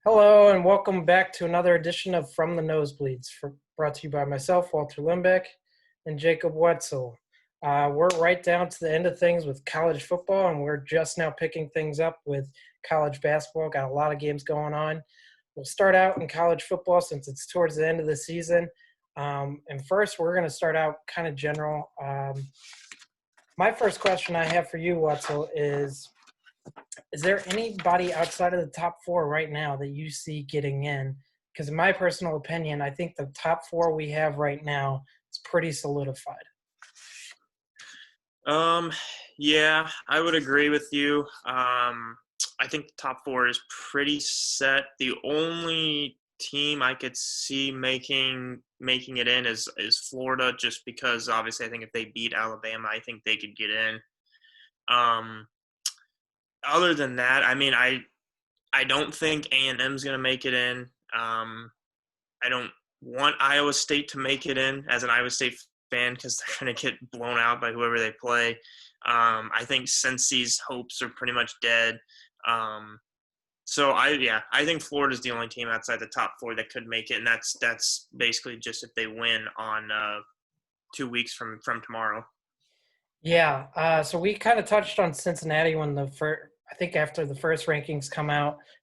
Hello and welcome back to another edition of From the Nosebleeds, brought to you by myself, Walter Limbeck, and Jacob Wetzel. We're right down to the end of things with college football, and we're just now picking things up with college basketball. Got a lot of games going on. We'll start out in college football since it's towards the end of the season. And first, we're going to start out kind of general. My first question I have for you, Wetzel, is there anybody outside of the top four right now that you see getting in? Because in my personal opinion, I think the top four we have right now is pretty solidified. Um, yeah, I would agree with you. I think the top four is pretty set. The only team I could see making it in is Florida, just because obviously I think if they beat Alabama, I think they could get in. Um, Other than that, I mean, I don't think A&M's going to make it in. I don't want Iowa State to make it in as an Iowa State fan because they're going to get blown out by whoever they play. I think Cincy's hopes are pretty much dead. I think Florida's the only team outside the top four that could make it, and that's basically just if they win on 2 weeks from tomorrow. Yeah, so we kind of touched on Cincinnati when I think after the first rankings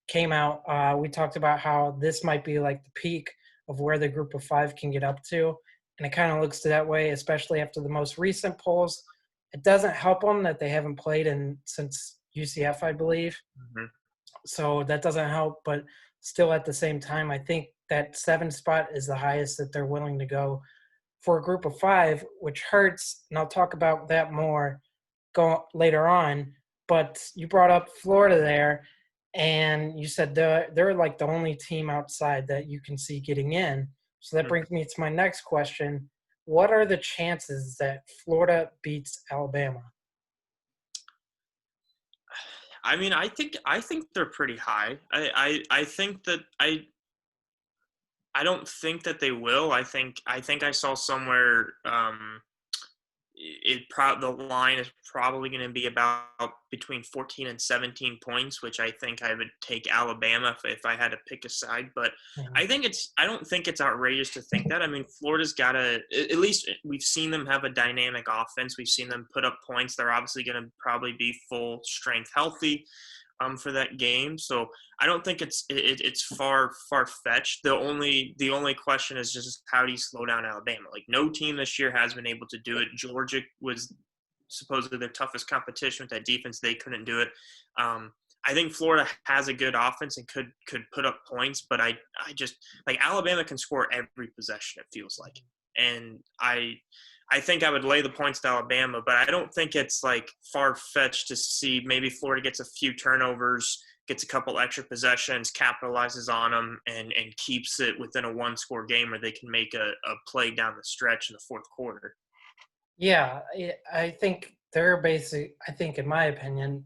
came out, we talked about how this might be like the peak of where the group of five can get up to. And it kind of looks that way, especially after the most recent polls. It doesn't help them that they haven't played since UCF, I believe. Mm-hmm. So that doesn't help. But still, at the same time, I think that 7 spot is the highest that they're willing to go for a group of five, which hurts. And I'll talk about that more later on. But you brought up Florida there, and you said they're like the only team outside that you can see getting in. So that brings me to my next question. What are the chances that Florida beats Alabama? I mean, I think they're pretty high. I think that I don't think that they will. I think I saw somewhere the line is probably going to be about between 14 and 17 points, which I think I would take Alabama if I had to pick a side. But I don't think it's outrageous to think that. I mean, Florida's got at least we've seen them have a dynamic offense. We've seen them put up points. They're obviously going to probably be full strength healthy for that game. So I don't think it's far fetched. The only question is just how do you slow down Alabama? Like no team this year has been able to do it. Georgia was supposedly their toughest competition with that defense. They couldn't do it. I think Florida has a good offense and could put up points, but I just like Alabama can score every possession, it feels like. And I think I would lay the points to Alabama, but I don't think it's like far-fetched to see maybe Florida gets a few turnovers, gets a couple extra possessions, capitalizes on them, and keeps it within a one-score game where they can make a play down the stretch in the fourth quarter. Yeah, I think I think in my opinion,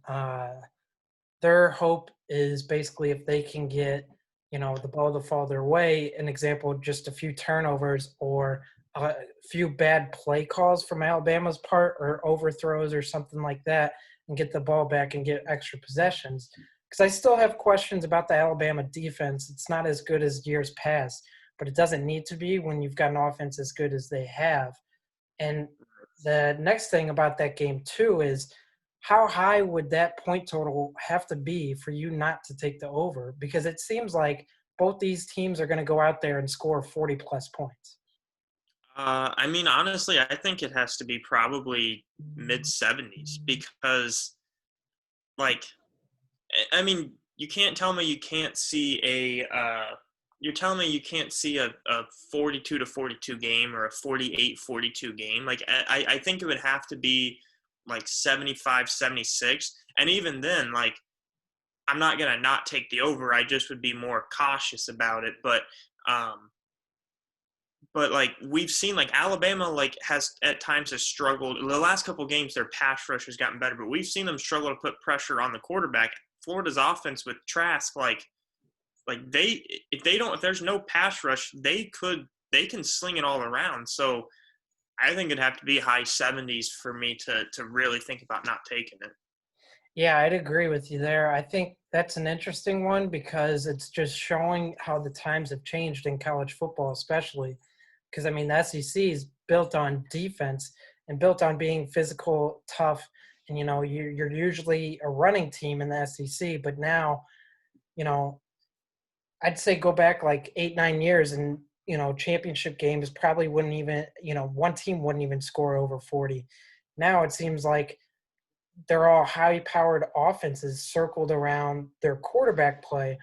their hope is basically if they can get, the ball to fall their way, an example, just a few turnovers or a few bad play calls from Alabama's part or overthrows or something like that and get the ball back and get extra possessions. Because I still have questions about the Alabama defense. It's not as good as years past, but it doesn't need to be when you've got an offense as good as they have. And the next thing about that game, too, is how high would that point total have to be for you not to take the over? Because it seems like both these teams are going to go out there and score 40-plus points. I mean, honestly, I think it has to be probably mid-70s because, like, I mean, you can't tell me you can't see you're telling me you can't see a 42 to 42 game or a 48-42 game. Like, I think it would have to be like 75, 76. And even then, like, I'm not going to not take the over. I just would be more cautious about it. But like we've seen, like Alabama, like has at times has struggled. In the last couple of games, their pass rush has gotten better, but we've seen them struggle to put pressure on the quarterback. Florida's offense with Trask, if there's no pass rush, they can sling it all around. So I think it'd have to be high 70s for me to really think about not taking it. Yeah, I'd agree with you there. I think That's an interesting one because it's just showing how the times have changed in college football, especially because I mean the SEC is built on defense and built on being physical, tough, and you're usually a running team in the SEC. But now, you know, I'd say go back like 8, 9 years, and championship games probably wouldn't even one team wouldn't even score over 40. Now it seems like they're all high-powered offenses circled around their quarterback play,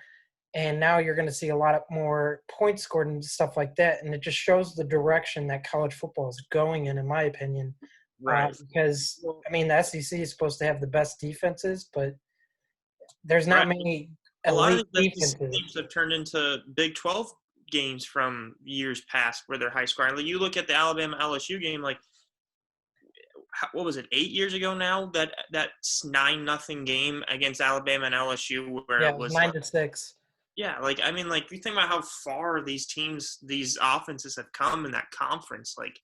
and now you're going to see a lot of more points scored and stuff like that. And it just shows the direction that college football is going in my opinion. Right. Because Well, I mean, the SEC is supposed to have the best defenses, but there's not right. many A lot of elite these SEC defenses. games have turned into Big 12 games from years past where they're high scoring. Like you look at the Alabama LSU game, like what was it, 8 years ago now? That 9-0 game against Alabama and LSU where Yeah, it it was was like, 9-6. yeah, like I mean, like you think about how far these teams, these offenses have come in that conference. Like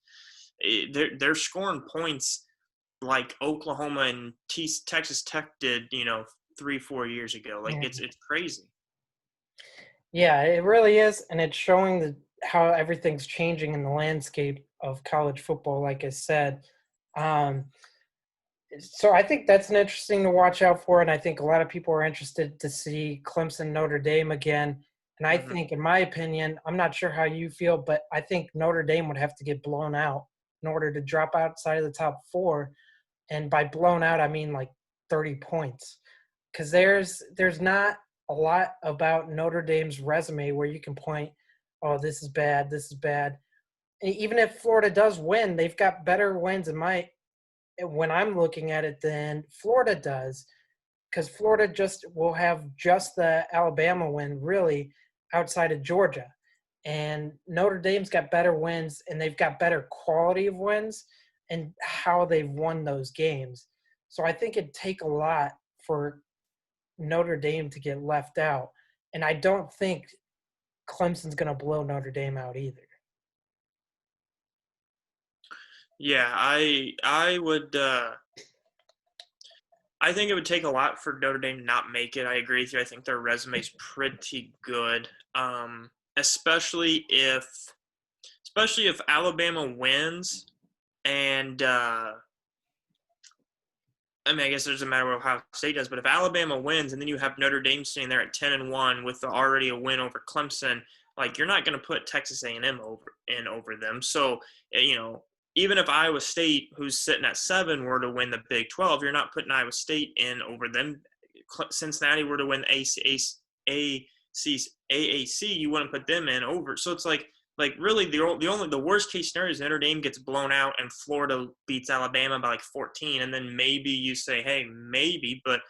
they're scoring points like Oklahoma and Texas Tech did, 3-4 years ago. Like it's crazy. Yeah, it really is, and it's showing how everything's changing in the landscape of college football. Like I said, um, so I think that's an interesting to watch out for, and I think a lot of people are interested to see Clemson Notre Dame again. And I Hmm. think, in my opinion, I'm not sure how you feel, but I think Notre Dame would have to get blown out in order to drop outside of the top four. And by blown out, I mean like 30 points, because there's not a lot about Notre Dame's resume where you can point, oh, this is bad, this is bad. And even if Florida does win, they've got better wins in my when I'm looking at it than Florida does, because Florida just will have just the Alabama win really outside of Georgia. And Notre Dame's got better wins and they've got better quality of wins and how they've won those games. So I think it'd take a lot for Notre Dame to get left out. And I don't think Clemson's going to blow Notre Dame out either. Yeah, I would. I think it would take a lot for Notre Dame to not make it. I agree with you. I think their resume is pretty good, especially if Alabama wins, and I mean, I guess it doesn't matter what Ohio State does, but if Alabama wins and then you have Notre Dame sitting there at 10-1 with already a win over Clemson, like you're not going to put Texas A&M over them. So even if Iowa State, who's sitting at 7, were to win the Big 12, you're not putting Iowa State in over them. Cincinnati were to win AAC, you wouldn't put them in over. So it's like really the worst case scenario is Notre Dame gets blown out and Florida beats Alabama by like 14, and then maybe you say, hey, maybe. But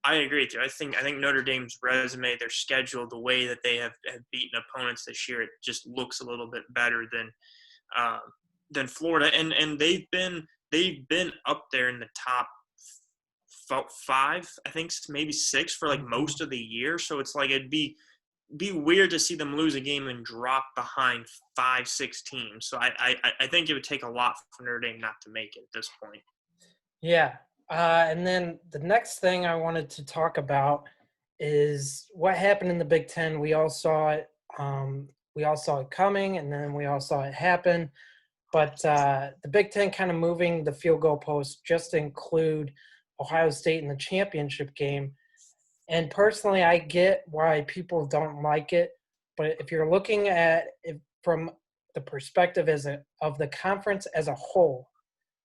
I agree with you. I think Notre Dame's resume, their schedule, the way that they have beaten opponents this year, it just looks a little bit better than Florida, and they've been up there in the top 5, I think maybe 6 for like most of the year. So it's like it'd be weird to see them lose a game and drop behind 5, 6 teams. So I think it would take a lot for Notre Dame not to make it at this point. Yeah. And then the next thing I wanted to talk about is what happened in the Big Ten. We all saw it. We all saw it coming, and then we all saw it happen. But the Big Ten kind of moving the field goal post just to include Ohio State in the championship game. And personally, I get why people don't like it. But if you're looking at it from the perspective of the conference as a whole,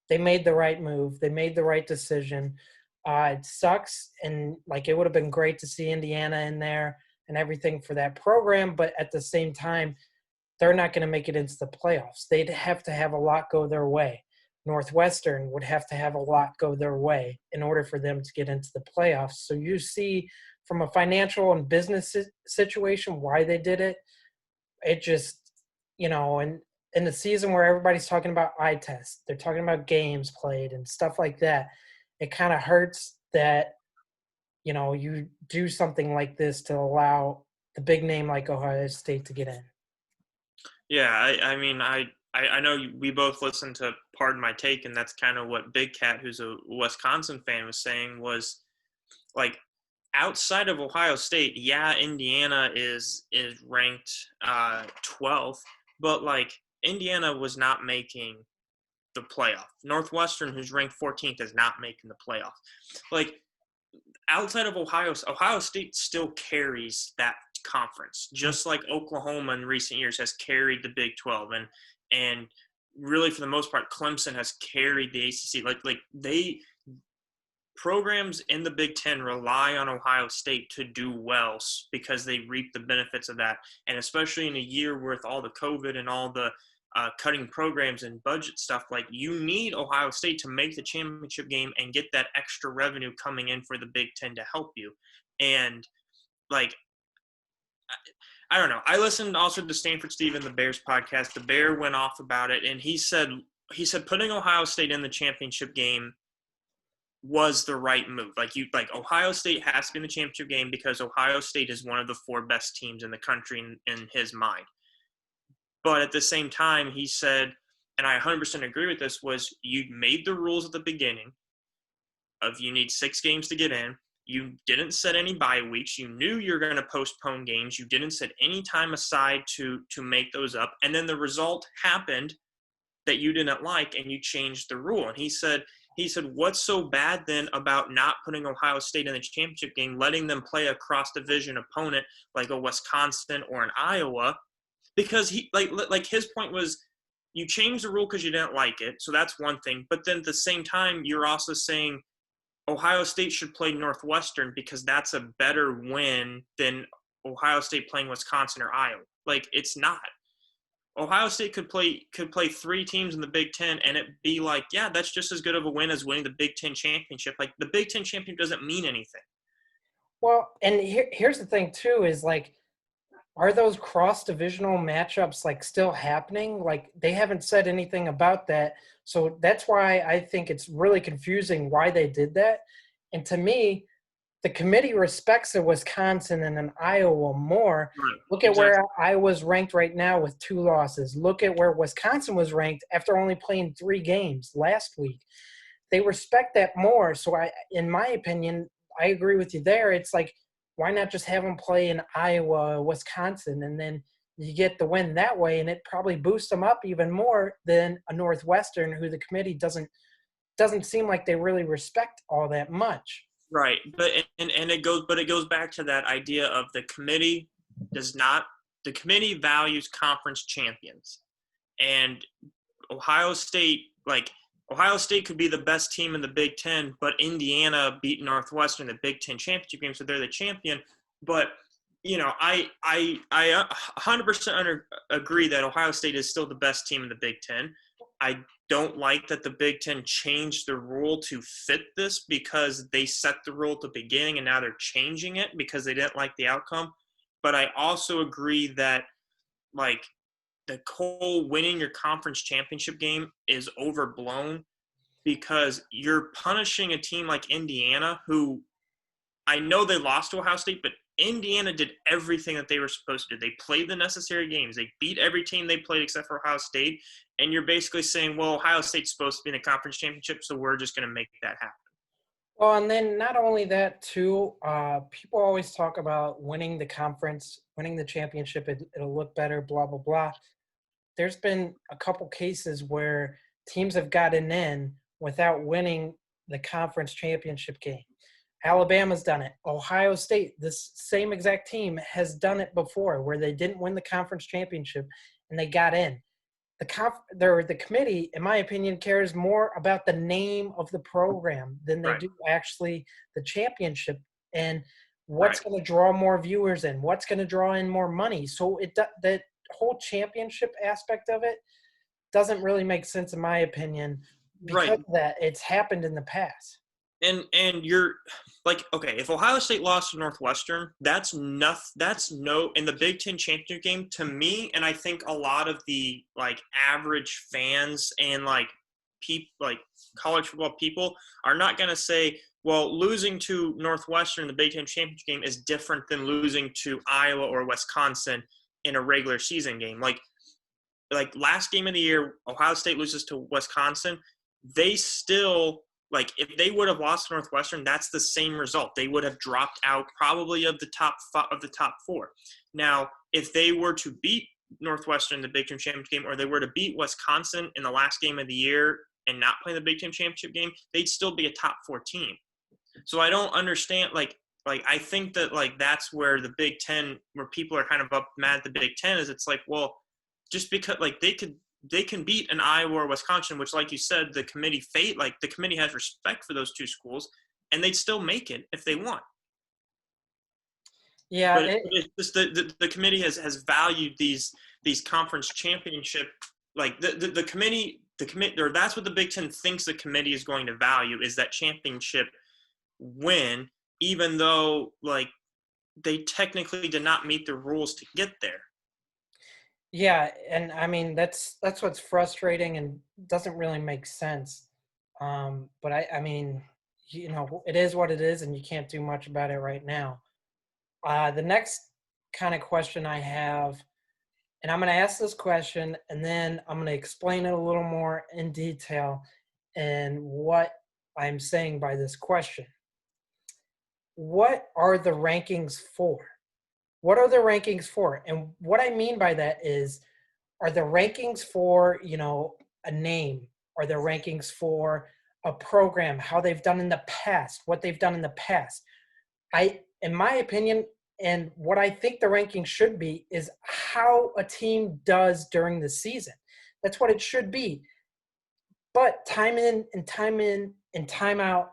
they made the right move. They made the right decision. It sucks, and like it would have been great to see Indiana in there and everything for that program. But at the same time, they're not going to make it into the playoffs. They'd have to have a lot go their way. Northwestern would have to have a lot go their way in order for them to get into the playoffs. So you see from a financial and business situation why they did it. It just, and in the season where everybody's talking about eye tests, they're talking about games played and stuff like that, it kind of hurts that, you do something like this to allow the big name like Ohio State to get in. Yeah, I mean, I know we both listened to Pardon My Take, and that's kind of what Big Cat, who's a Wisconsin fan, was saying was like outside of Ohio State, yeah, Indiana is ranked 12th, but like Indiana was not making the playoff. Northwestern, who's ranked 14th, is not making the playoff. Like outside of Ohio State still carries that conference, just like Oklahoma in recent years has carried the Big 12, and really for the most part, Clemson has carried the ACC. Like they programs in the Big Ten rely on Ohio State to do well because they reap the benefits of that. And especially in a year with all the COVID and all the cutting programs and budget stuff, like you need Ohio State to make the championship game and get that extra revenue coming in for the Big Ten to help you. And like, I don't know. I listened also to Stanford Steve in the Bears podcast. The Bear went off about it, and he said putting Ohio State in the championship game was the right move. Like Ohio State has to be in the championship game because Ohio State is one of the 4 best teams in the country in his mind. But at the same time, he said, and I 100% agree with this, was you made the rules at the beginning of you need 6 games to get in. You didn't set any bye weeks. You knew you're going to postpone games. You didn't set any time aside to make those up. And then the result happened that you didn't like, and you changed the rule. And he said, what's so bad then about not putting Ohio State in the championship game, letting them play a cross-division opponent like a Wisconsin or an Iowa? Because he like his point was you changed the rule because you didn't like it. So that's one thing. But then at the same time, you're also saying Ohio State should play Northwestern because that's a better win than Ohio State playing Wisconsin or Iowa. Like, it's not. Ohio State could play 3 teams in the Big Ten and it be like, yeah, that's just as good of a win as winning the Big Ten championship. Like, the Big Ten championship doesn't mean anything. Well, and here's the thing too, is like, are those cross-divisional matchups like still happening? Like, they haven't said anything about that. So that's why I think it's really confusing why they did that. And to me, the committee respects the Wisconsin and an Iowa more. Right. Look at where Iowa's ranked right now with 2 losses. Look at where Wisconsin was ranked after only playing 3 games last week. They respect that more. So in my opinion, I agree with you there. It's like, why not just have them play in Iowa, Wisconsin, and then you get the win that way, and it probably boosts them up even more than a Northwestern, who the committee doesn't seem like they really respect all that much. Right, but it goes back to that idea of the committee values conference champions, and Ohio State could be the best team in the Big Ten, but Indiana beat Northwestern in the Big Ten championship game, so they're the champion. But I 100% agree that Ohio State is still the best team in the Big Ten. I don't like that the Big Ten changed the rule to fit this because they set the rule at the beginning and now they're changing it because they didn't like the outcome. But I also agree that like the whole winning your conference championship game is overblown because you're punishing a team like Indiana, who I know they lost to Ohio State, but Indiana did everything that they were supposed to do. They played the necessary games. They beat every team they played except for Ohio State. And you're basically saying, well, Ohio State's supposed to be in a conference championship, so we're just going to make that happen. Well, and then not only that, too, people always talk about winning the conference, winning the championship, it'll look better, blah, blah, blah. There's been a couple cases where teams have gotten in without winning the conference championship game. Alabama's done it. Ohio State, this same exact team, has done it before where they didn't win the conference championship and they got in. The committee, in my opinion, cares more about the name of the program than they do actually the championship and what's going to draw more viewers in, what's going to draw in more money. So that whole championship aspect of it doesn't really make sense in my opinion because of that it's happened in the past. And you're like, okay, if Ohio State lost to Northwestern, that's in the Big Ten championship game to me, and I think a lot of the like average fans and like college football people are not going to say, well, losing to Northwestern in the Big Ten championship game is different than losing to Iowa or Wisconsin in a regular season game. Like last game of the year, Ohio State loses to Wisconsin. They still Like, if they would have lost Northwestern, that's the same result. They would have dropped out probably of the top four. Now, if they were to beat Northwestern in the Big Ten championship game, or they were to beat Wisconsin in the last game of the year and not play the Big Ten championship game, they'd still be a top 4 team. So I don't understand, like I think that, like, that's where the Big Ten, where people are kind of up mad at the Big Ten, is it's like, well, just because, like, they can beat an Iowa or Wisconsin, which, like you said, the committee has respect for those two schools, and they'd still make it if they want. Yeah, But it's just the committee has valued these conference championship, like the committee, or that's what the Big Ten thinks the committee is going to value, is that championship win, even though, like, they technically did not meet the rules to get there. yeah, and I mean that's what's frustrating and doesn't really make sense. But I mean, it is what it is, and you can't do much about it right now. The next kind of question I have, and I'm going to ask this question, and then I'm going to explain it a little more in detail and what I'm saying by this question. What are the rankings for? What are the rankings for? And what I mean by that is, are the rankings for, a name? Are the rankings for a program, how they've done in the past, what they've done in the past? In my opinion, and what I think the ranking should be, is how a team does during the season. That's what it should be. But time in and time out,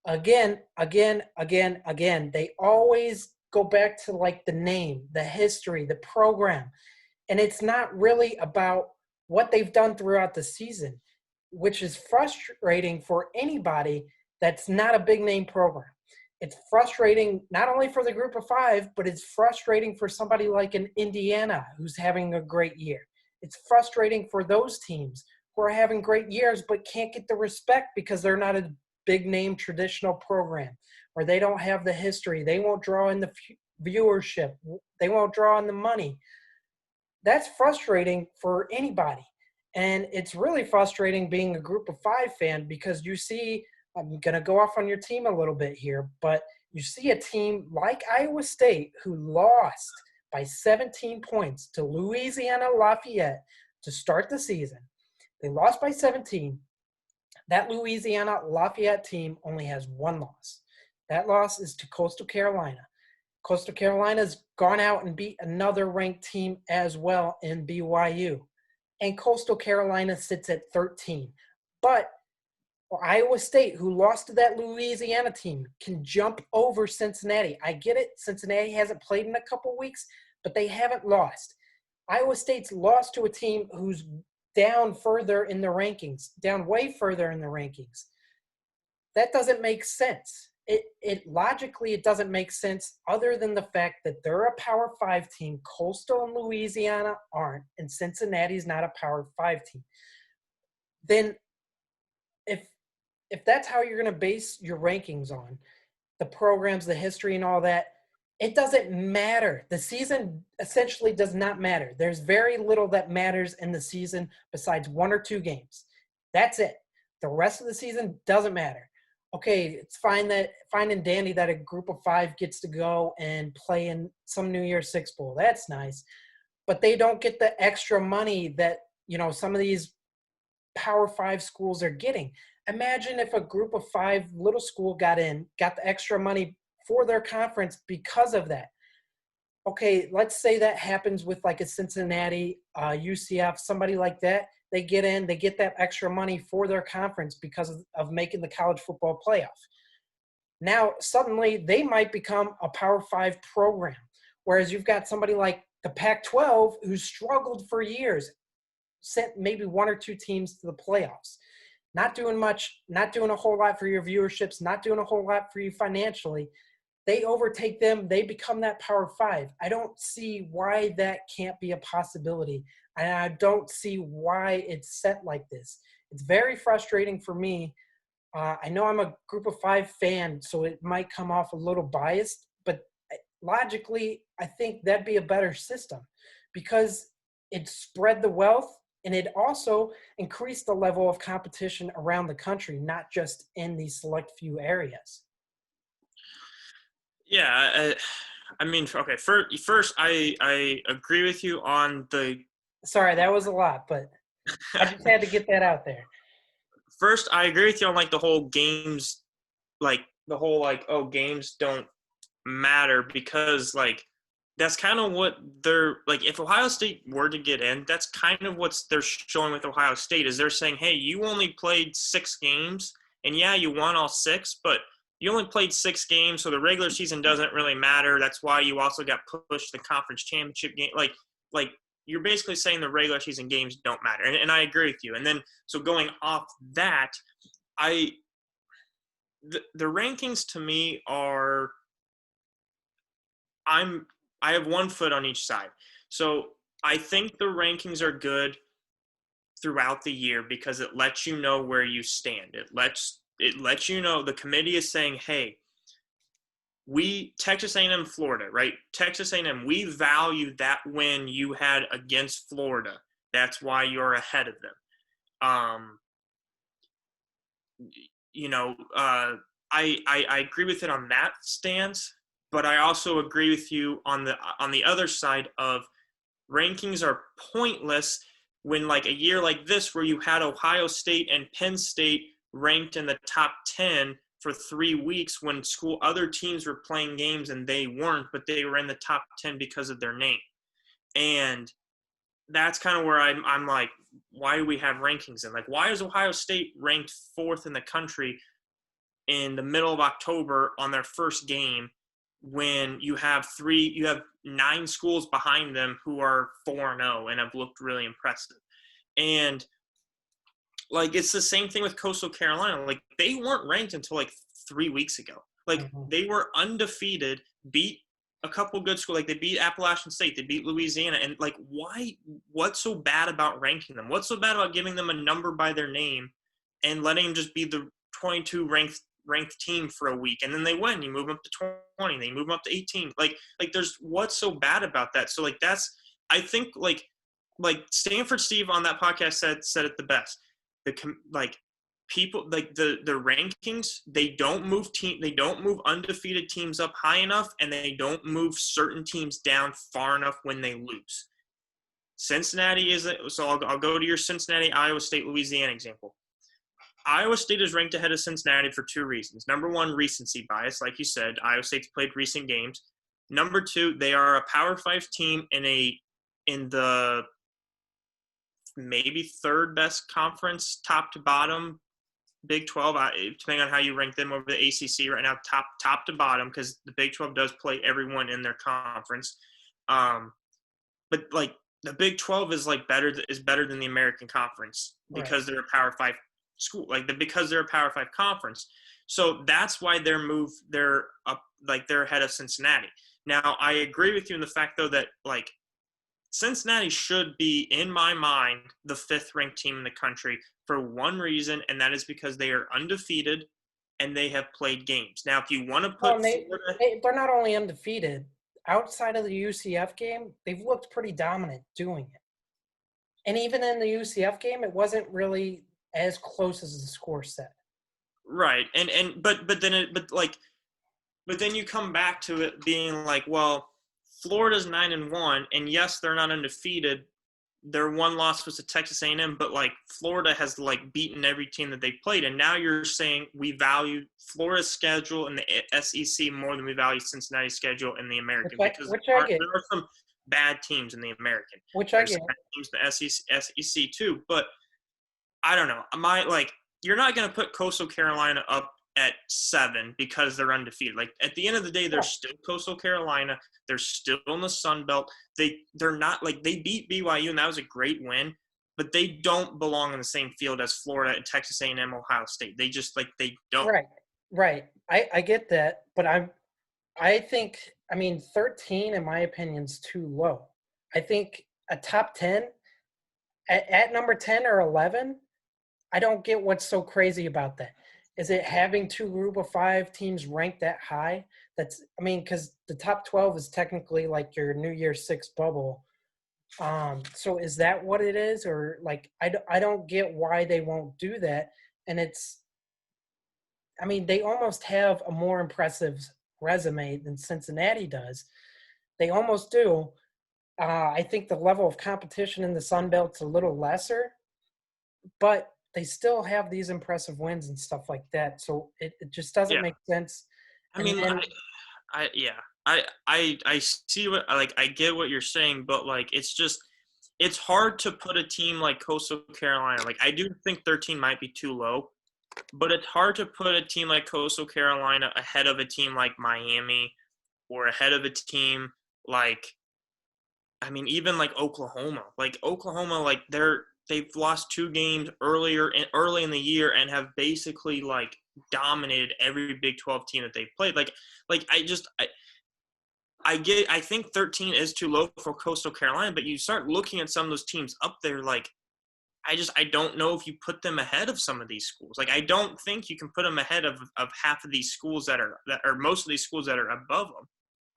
again, they always go back to, like, the name, the history, the program. And it's not really about what they've done throughout the season, which is frustrating for anybody that's not a big name program. It's frustrating not only for the group of 5, but it's frustrating for somebody like an Indiana who's having a great year. It's frustrating for those teams who are having great years but can't get the respect because they're not a big name traditional program, or they don't have the history. They won't draw in the viewership. They won't draw in the money. That's frustrating for anybody. And it's really frustrating being a group of 5 fan, because you see, I'm going to go off on your team a little bit here, but you see a team like Iowa State who lost by 17 points to Louisiana Lafayette to start the season. They lost by 17. That Louisiana Lafayette team only has one loss. That loss is to Coastal Carolina. Coastal Carolina's gone out and beat another ranked team as well in BYU. And Coastal Carolina sits at 13. But Iowa State, who lost to that Louisiana team, can jump over Cincinnati. I get it. Cincinnati hasn't played in a couple weeks, but they haven't lost. Iowa State's lost to a team who's down further in the rankings, down way further in the rankings. That doesn't make sense. It logically, it doesn't make sense, other than the fact that they're a Power 5 team. Coastal and Louisiana aren't, and Cincinnati's not a Power 5 team. Then if that's how you're going to base your rankings on, the programs, the history, and all that, it doesn't matter. The season essentially does not matter. There's very little that matters in the season besides 1 or 2 games. That's it. The rest of the season doesn't matter. Okay, it's fine and dandy that a group of 5 gets to go and play in some New Year's Six Bowl. That's nice. But they don't get the extra money that, some of these Power 5 schools are getting. Imagine if a group of 5 little school got the extra money for their conference because of that. Okay, let's say that happens with, like, a Cincinnati, UCF, somebody like that. They get in, they get that extra money for their conference because of making the college football playoff. Now, suddenly, they might become a Power 5 program, whereas you've got somebody like the Pac-12 who's struggled for years, sent maybe 1 or 2 teams to the playoffs. Not doing much, not doing a whole lot for your viewerships, not doing a whole lot for you financially. They overtake them. They become that Power 5. I don't see why that can't be a possibility. And I don't see why it's set like this. It's very frustrating for me. I know I'm a group of 5 fan, so it might come off a little biased, but logically, I think that'd be a better system, because it spread the wealth. And it also increased the level of competition around the country, not just in these select few areas. Yeah, I mean, okay. First, I agree with you on the. Sorry, that was a lot, but I just had to get that out there. First, I agree with you on like the whole games, like the whole like oh games don't matter because like that's kind of what they're like. If Ohio State were to get in, that's kind of what they're showing with Ohio State is they're saying, hey, you only played 6 games, and yeah, you won all 6, but you only played 6 games, so the regular season doesn't really matter. That's why you also got pushed the conference championship game. Like you're basically saying the regular season games don't matter, and I agree with you. And then so going off that, I the rankings to me are I have one foot on each side. So I think the rankings are good throughout the year because it lets you know where you stand. It lets you know the committee is saying, "Hey, we Texas A&M Florida, right? Texas A&M, we value that win you had against Florida. That's why you're ahead of them." Um, you know, I agree with it on that stance, but I also agree with you on the other side of rankings are pointless when like a year like this where you had Ohio State and Penn State ranked in the top 10 for 3 weeks when other teams were playing games and they weren't, but they were in the top 10 because of their name. And that's kind of where I'm like, why do we have rankings in? Like, why is Ohio State ranked 4th in the country in the middle of October on their first game when you have 9 schools behind them who are 4-0 and have looked really impressive. And like it's the same thing with Coastal Carolina. Like they weren't ranked until like 3 weeks ago. Like they were undefeated, beat a couple good schools. Like they beat Appalachian State, they beat Louisiana, and like why? What's so bad about ranking them? What's so bad about giving them a number by their name and letting them just be the 22 ranked team for a week, and then they win? You move them up to 20, they move them up to 18. Like there's what's so bad about that? So like that's I think like Stanford Steve on that podcast said it the best. Like people like the rankings they don't move undefeated teams up high enough, and they don't move certain teams down far enough when they lose. Cincinnati is so I'll go to your Cincinnati, Iowa State, Louisiana example. Iowa State is ranked ahead of Cincinnati for 2 reasons. Number one, recency bias, like you said. Iowa State's played recent games. Number two, they are a Power 5 team in the maybe 3rd best conference, top to bottom, Big 12, depending on how you rank them over the ACC right now, top to bottom, because the Big 12 does play everyone in their conference. But like the Big 12 is better than the American Conference because they're a Power 5 school, because they're a Power 5 conference. So that's why they're up, like they're ahead of Cincinnati. Now I agree with you in the fact though that like Cincinnati should be, in my mind, the 5th ranked team in the country for one reason, and that is because they are undefeated and they have played games. Now, if you want to put they're not only undefeated. Outside of the UCF game, they've looked pretty dominant doing it. And even in the UCF game, it wasn't really as close as the score said. Right, but then you come back to it being like, well, Florida's 9-1, and yes, they're not undefeated. Their one loss was to Texas A&M, but like Florida has like beaten every team that they played, and now you're saying we value Florida's schedule in the SEC more than we value Cincinnati's schedule in the American, because there are some bad teams in the American. There's some bad teams in the SEC too, but I don't know. You're not going to put Coastal Carolina up at 7 because they're undefeated. Like at the end of the day, they're still Coastal Carolina. They're still in the Sun Belt. They're not like they beat BYU and that was a great win, but they don't belong in the same field as Florida and Texas A&M, Ohio State. They just they don't. Right. I get that, but I think 13 in my opinion is too low. I think a top 10 at number 10 or 11. I don't get what's so crazy about that. Is it having 2 group of 5 teams ranked that high? Because the top 12 is technically like your New Year's 6 bubble So is that what it is? Or like, I don't get why they won't do that. And I mean, they almost have a more impressive resume than Cincinnati does. They almost do. I think the level of competition in the Sun Belt's a little lesser, but they still have these impressive wins and stuff like that. So it just doesn't Yeah. make sense. I And mean, then yeah. I see what like I get what you're saying, but like it's just it's hard to put a team like Coastal Carolina. Like I do think 13 might be too low, but it's hard to put a team like Coastal Carolina ahead of a team like Miami or ahead of a team like I mean even like Oklahoma. Like Oklahoma like they've lost 2 games early in the year and have basically like dominated every Big 12 team that they've played. Like I think 13 is too low for Coastal Carolina, but you start looking at some of those teams up there like I don't know if you put them ahead of some of these schools. Like I don't think you can put them ahead of half of these schools that are most of these schools that are above them.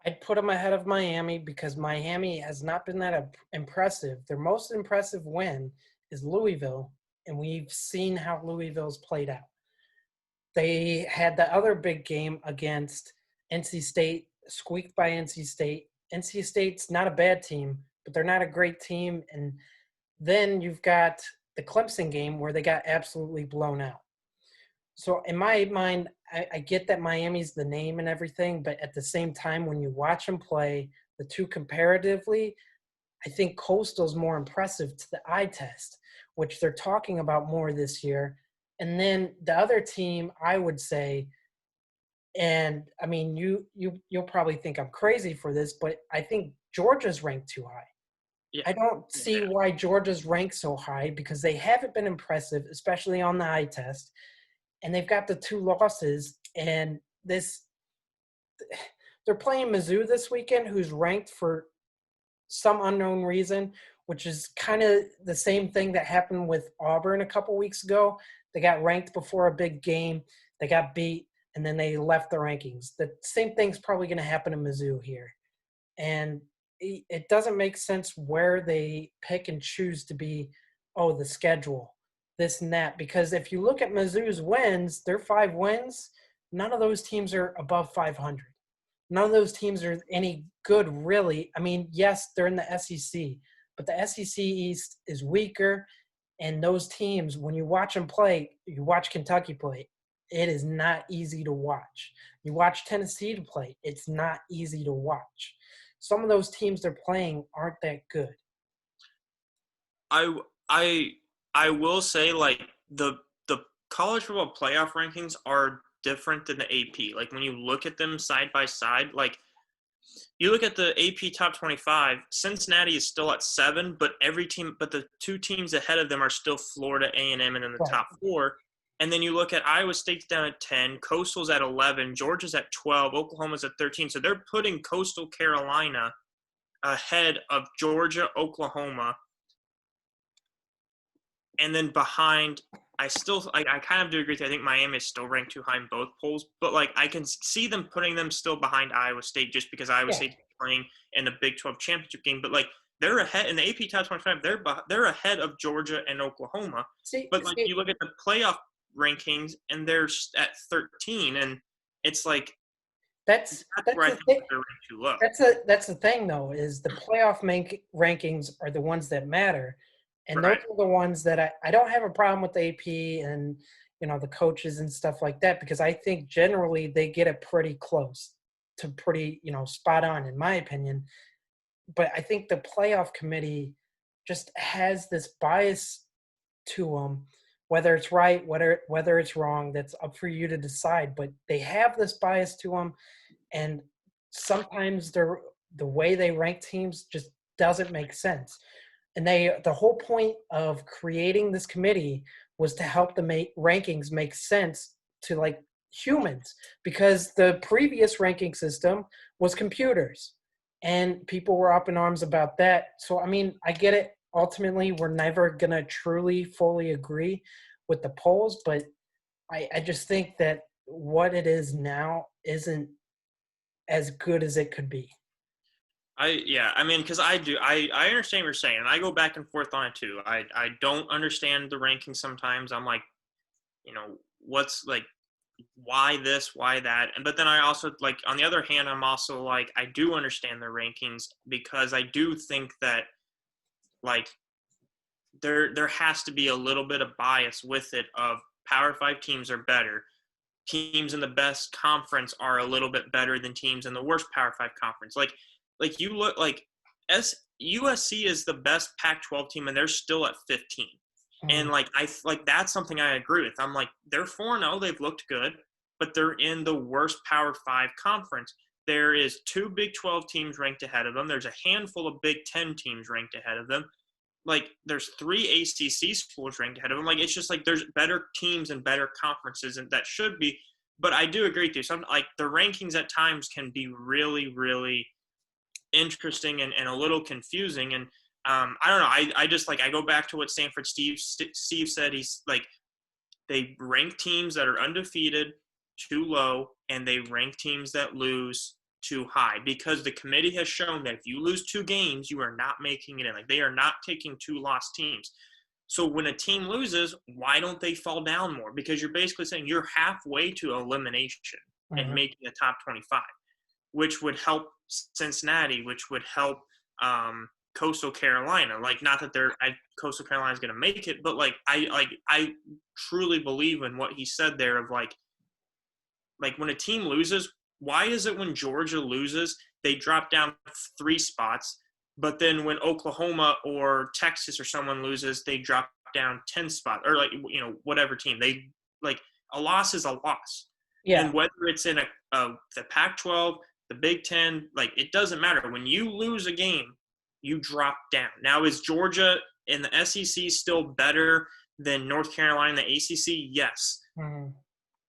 I'd put them ahead of Miami because Miami has not been that impressive. Their most impressive win is Louisville, and we've seen how Louisville's played out. They had the other big game against NC State, squeaked by NC State. NC State's not a bad team, but they're not a great team. And then you've got the Clemson game where they got absolutely blown out. So in my mind, I get that Miami's the name and everything, but at the same time, when you watch them play, the two comparatively, I think Coastal's more impressive to the eye test, which they're talking about more this year. And then the other team, I would say, and I mean, you'll probably think I'm crazy for this, but I think Georgia's ranked too high. Yeah. I don't see Yeah. why Georgia's ranked so high because they haven't been impressive, especially on the eye test. And they've got the 2 losses, and they're playing Mizzou this weekend, who's ranked for some unknown reason, which is kind of the same thing that happened with Auburn a couple weeks ago. They got ranked before a big game, they got beat, and then they left the rankings. The same thing's probably going to happen to Mizzou here. And it doesn't make sense where they pick and choose to be, oh, the schedule, this and that. Because if you look at Mizzou's wins, their 5 wins, none of those teams are above 500. None of those teams are any good, really. I mean, yes, they're in the SEC, but the SEC East is weaker. And those teams, when you watch them play, you watch Kentucky play, it is not easy to watch. You watch Tennessee to play, it's not easy to watch. Some of those teams they're playing aren't that good. I I I will say like the college football playoff rankings are different than the AP. Like when you look at them side by side, like you look at the AP top 25, Cincinnati is still at 7, but the 2 teams ahead of them are still Florida A&M and in the Right. top 4. And then you look at Iowa State's down at 10, Coastal's at 11, Georgia's at 12, Oklahoma's at 13. So they're putting Coastal Carolina ahead of Georgia, Oklahoma, and then behind. I kind of do agree with you. I think Miami is still ranked too high in both polls, but like I can see them putting them still behind Iowa State just because Iowa Yeah. State's playing in the Big 12 championship game. But like they're ahead in the AP top 25. They're ahead of Georgia and Oklahoma. But like you look at the playoff rankings and they're at 13, and it's like that's where I the think thing. they're ranked too low. That's the thing, though, is the playoff rankings are the ones that matter. And those Right. are the ones that I don't have a problem with the AP and, the coaches and stuff like that, because I think generally they get it pretty close to pretty, spot on, in my opinion. But I think the playoff committee just has this bias to them, whether it's right, whether it's wrong, that's up for you to decide. But they have this bias to them, and sometimes the way they rank teams just doesn't make sense. And the whole point of creating this committee was to help the rankings make sense to like humans, because the previous ranking system was computers and people were up in arms about that. So I mean, I get it. Ultimately, we're never gonna truly fully agree with the polls, but I just think that what it is now isn't as good as it could be. I mean, because I understand what you're saying, and I go back and forth on it too. I don't understand the rankings sometimes. I'm like, what's like, why this, why that, and but then I also like, on the other hand, I'm also like, I do understand the rankings because I do think that like there has to be a little bit of bias with it of Power Five teams are better. Teams in the best conference are a little bit better than teams in the worst Power Five conference. Like you look like USC is the best Pac-12 team, and they're still at 15. And Mm, like that's something I agree with. I'm like, they're 4-0, they've looked good, but they're in the worst Power Five conference. There is two Big 12 teams ranked ahead of them. There's a handful of Big 10 teams ranked ahead of them. Like there's three ACC schools ranked ahead of them. Like it's just like there's better teams and better conferences, and that should be. But I do agree with you. Some like the rankings at times can be really, really interesting and a little confusing. And I don't know. I just like I go back to what Stanford Steve said. He's like they rank teams that are undefeated too low, and they rank teams that lose too high because the committee has shown that if you lose two games, you are not making it in. Like they are not taking two lost teams. So when a team loses, why don't they fall down more? Because you're basically saying you're halfway to elimination and mhm. making the top 25, which would help Cincinnati, which would help Coastal Carolina. Like, not that Coastal Carolina is going to make it, but I truly believe in what he said there of like when a team loses, why is it when Georgia loses, they drop down 3 spots, but then when Oklahoma or Texas or someone loses, they drop down 10 spots, or like, whatever team. They like a loss is a loss. Yeah. And whether it's in the Pac-12, the Big Ten, like it doesn't matter. When you lose a game, you drop down. Now, is Georgia in the SEC still better than North Carolina in the ACC? Yes, Mhm.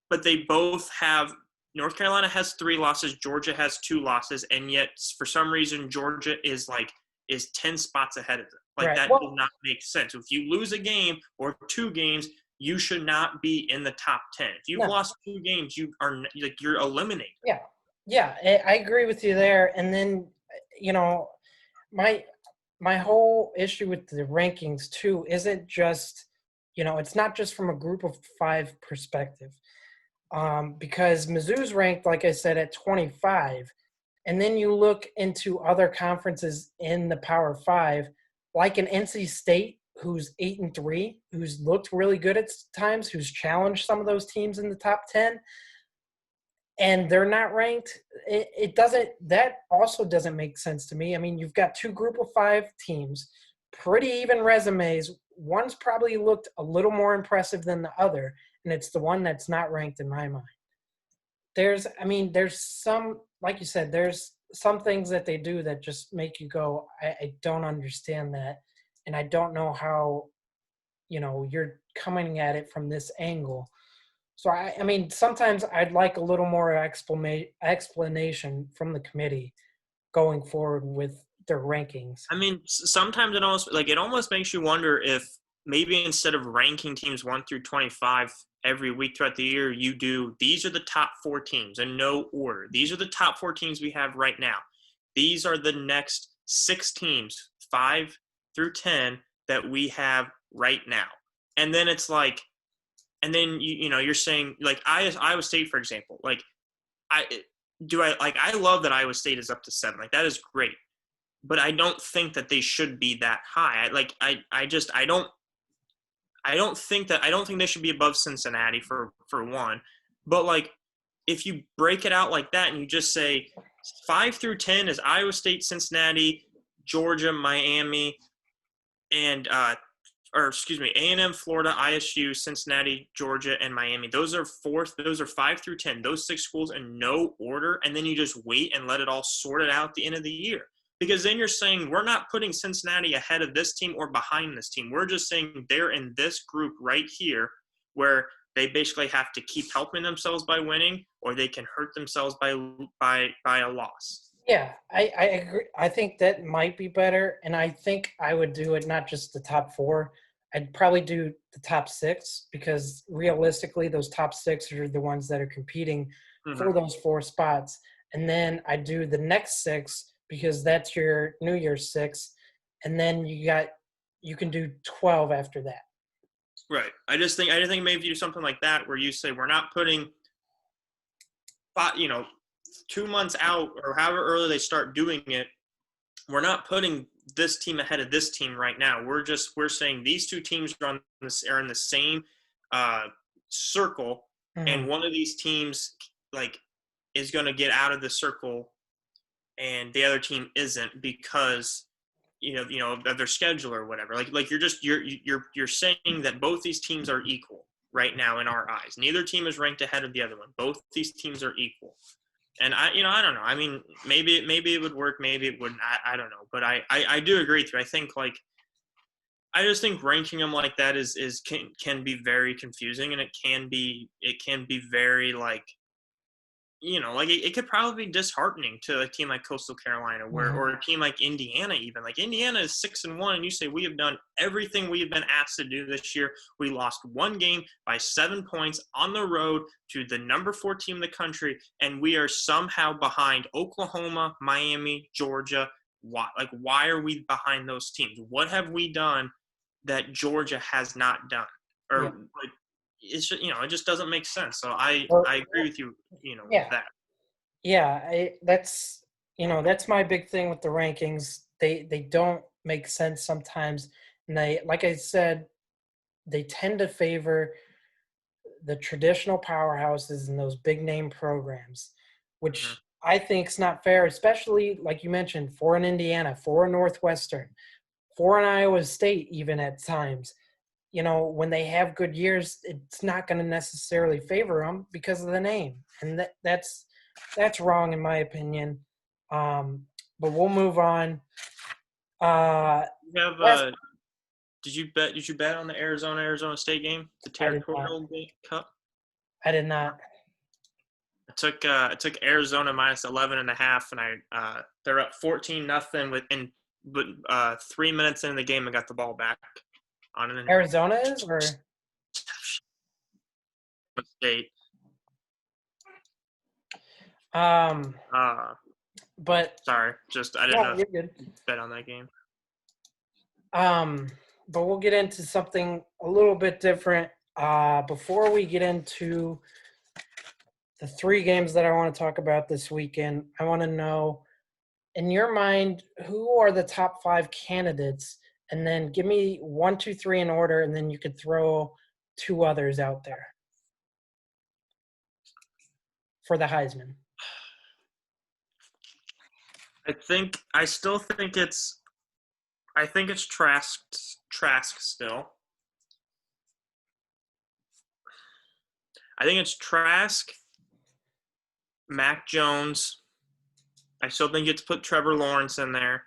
but they both have. North Carolina has 3 losses, Georgia has 2 losses, and yet for some reason Georgia is 10 spots ahead of them. Like Right. that does Well, not make sense. If you lose a game or 2 games, you should not be in the top 10. If you've no. lost 2 games, you're eliminated. Yeah. Yeah. I agree with you there. And then, you know, my my whole issue with the rankings too isn't just, it's not just from a group of 5 perspective. Because Mizzou's ranked, like I said, at 25. And then you look into other conferences in the Power Five, like an NC State, who's 8-3, who's looked really good at times, who's challenged some of those teams in the top 10, and they're not ranked. It doesn't. That also doesn't make sense to me. I mean, you've got 2 Group of 5 teams, pretty even resumes. One's probably looked a little more impressive than the other, and it's the one that's not ranked in my mind. There's some, like you said, there's some things that they do that just make you go, I don't understand that. And I don't know how, you're coming at it from this angle. So, I mean, sometimes I'd like a little more explanation from the committee going forward with their rankings. I mean, sometimes it almost makes you wonder if maybe instead of ranking teams 1 through 25 every week throughout the year, you do these are the top 4 teams in no order. These are the top 4 teams we have right now. These are the next 6 teams, 5 through 10, that we have right now. And then it's like, and then you're saying like Iowa State, for example, like I I love that Iowa State is up to 7. Like that is great, but I don't think that they should be that high. I don't think they should be above Cincinnati for one. But like if you break it out like that and you just say 5 through 10 is Iowa State, Cincinnati, Georgia, Miami, and or excuse me, A&M, Florida, ISU, Cincinnati, Georgia, and Miami. Those are 5 through 10. Those 6 schools in no order, and then you just wait and let it all sort it out at the end of the year. Because then you're saying we're not putting Cincinnati ahead of this team or behind this team. We're just saying they're in this group right here where they basically have to keep helping themselves by winning, or they can hurt themselves by a loss. Yeah, I agree. I think that might be better. And I think I would do it not just the top 4. I'd probably do the top 6 because realistically, those top 6 are the ones that are competing Mm-hmm. for those 4 spots. And then I do the next 6 because that's your New Year's 6, and then you can do 12 after that. Right. I just think maybe do something like that where you say we're not putting, 2 months out or however early they start doing it. We're not putting this team ahead of this team right now. We're saying these two teams are in the same circle, and Mhm. one of these teams like is going to get out of the circle, and the other team isn't because of their schedule or whatever. Like you're saying that both these teams are equal right now in our eyes. Neither team is ranked ahead of the other one. Both these teams are equal. And I don't know. I mean, maybe it would work, maybe it wouldn't. I don't know. But I do agree with you. I think I just think ranking them like that can be very confusing, and it can be very it could probably be disheartening to a team like Coastal Carolina, or a team like Indiana. Even like Indiana is 6-1, and you say we have done everything we have been asked to do this year. We lost one game by 7 points on the road to the number 4 team in the country, and we are somehow behind Oklahoma, Miami, Georgia. Why are we behind those teams? What have we done that Georgia has not done? Or Yeah. it's just, it just doesn't make sense. So I Well, agree with you, with yeah. that. Yeah, that's my big thing with the rankings. They don't make sense sometimes, and like I said, they tend to favor the traditional powerhouses and those big name programs, Mm-hmm. which I think is not fair, especially like you mentioned, for an Indiana, for a Northwestern, for an Iowa State, even at times. When they have good years, it's not going to necessarily favor them because of the name, and that's wrong in my opinion. But we'll move on. You have Last, did you bet on the Arizona State game, the I did not. Territorial Cup? I did not. I took Arizona minus 11.5, and they're up 14-0 but 3 minutes into the game and got the ball back on an Arizona is or State. um, but Sorry, just I didn't no, know if you're good. you bet on that game. But we'll get into something a little bit different. Before we get into the 3 games that I want to talk about this weekend, I want to know, in your mind, who are the top 5 candidates, and then give me 1, 2, 3 in order, and then you could throw 2 others out there for the Heisman. I still think it's Trask still. I think it's Trask, Mac Jones. I still think it's put Trevor Lawrence in there.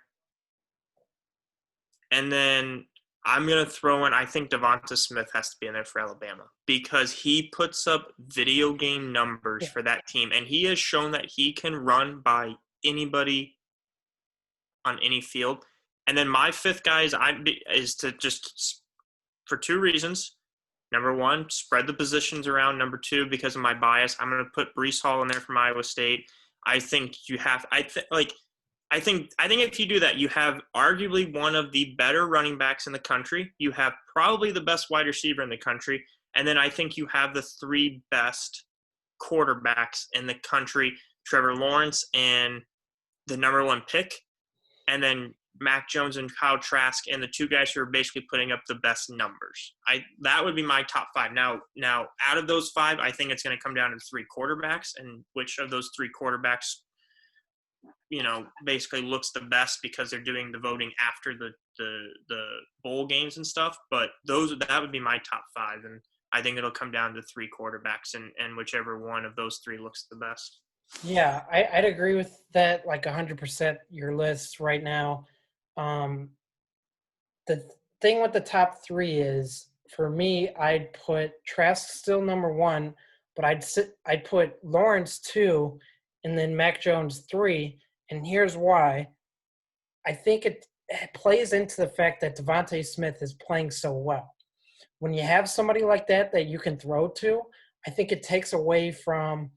And then I'm going to throw in, I think Devonta Smith has to be in there for Alabama because he puts up video game numbers for that team. And he has shown that he can run by anybody on any field. And then my 5th guy is to just, for 2 reasons. Number 1, spread the positions around. Number 2, because of my bias, I'm going to put Breece Hall in there from Iowa State. I think you have – I think if you do that, you have arguably one of the better running backs in the country. You have probably the best wide receiver in the country. And then I think you have the 3 best quarterbacks in the country, Trevor Lawrence and the number 1 pick, and then Mac Jones and Kyle Trask, and the 2 guys who are basically putting up the best numbers. That would be my top 5. Now, out of those 5, I think it's going to come down to 3 quarterbacks, and which of those 3 quarterbacks, basically looks the best because they're doing the voting after the bowl games and stuff. But that would be my top 5, and I think it'll come down to 3 quarterbacks, and whichever one of those 3 looks the best. Yeah, I'd agree with that, like 100%. Your list right now. The thing with the top 3 is, for me, I'd put Trask still number 1, but I'd put Lawrence 2, and then Mac Jones 3. And here's why. I think it plays into the fact that Devontae Smith is playing so well. When you have somebody like that you can throw to, I think it takes away from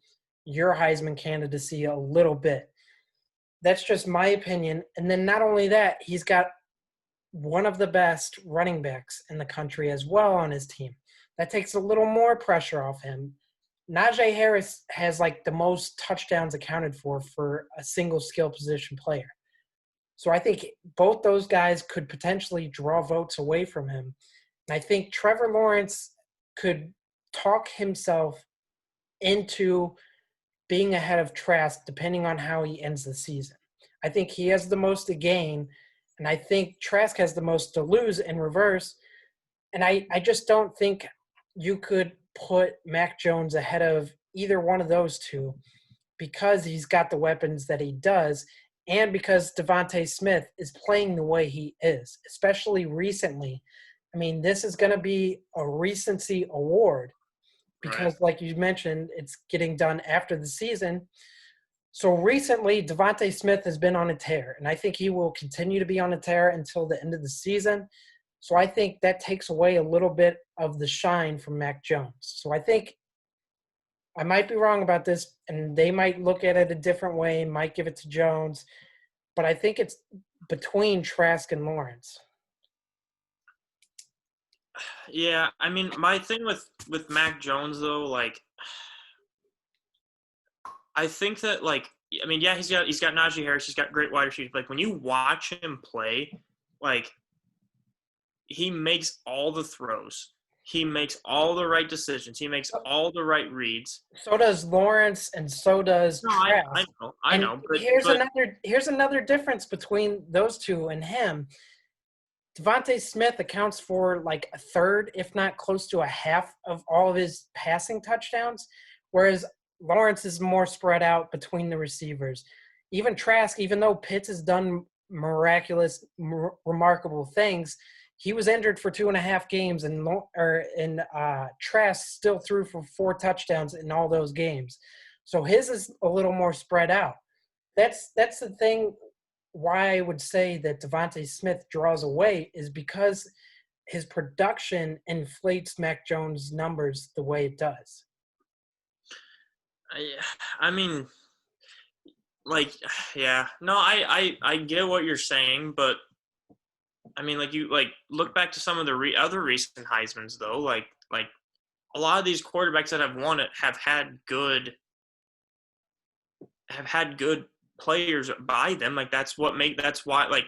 your Heisman candidacy a little bit. that's just my opinion. And then not only that, he's got one of the best running backs in the country as well on his team. That takes a little more pressure off him. Najee Harris has like the most touchdowns accounted for a single skill position player. So I think both those guys could potentially draw votes away from him. And I think Trevor Lawrence could talk himself into being ahead of Trask depending on how he ends the season. I think he has the most to gain, and I think Trask has the most to lose in reverse. And I just don't think you could put Mac Jones ahead of either one of those two because he's got the weapons that he does and because Devontae Smith is playing the way he is, especially recently. I mean, this is going to be a recency award Right. because, like you mentioned, it's getting done after the season. So recently, Devontae Smith has been on a tear, and I think he will continue to be on a tear until the end of the season. So I think that takes away a little bit of the shine from Mac Jones. So I think I might be wrong about this, and they might look at it a different way, might give it to Jones, but I think it's between Trask and Lawrence. Yeah, I mean, my thing with Mac Jones though, like, I think that like, I mean, yeah, he's got Najee Harris, he's got great wide receivers. But like when you watch him play, like he makes all the throws, he makes all the right decisions, he makes all the right reads. So does Lawrence, and so does No, I Trask. know, I And know, here's another difference between those two and him. Devontae Smith accounts for like a third, if not close to a half, of all of his passing touchdowns, whereas Lawrence is more spread out between the receivers. Even Trask, even though Pitts has done miraculous, remarkable things, he was injured for 2.5 games, and Trask still threw for 4 touchdowns in all those games. So his is a little more spread out. That's the thing why I would say that Devontae Smith draws away is because his production inflates Mac Jones' numbers the way it does. I, I mean, like, yeah, no, I get what you're saying, but I mean, like you like look back to some of the other recent Heisman's though, like a lot of these quarterbacks that have won it have had good players by them. Like that's why like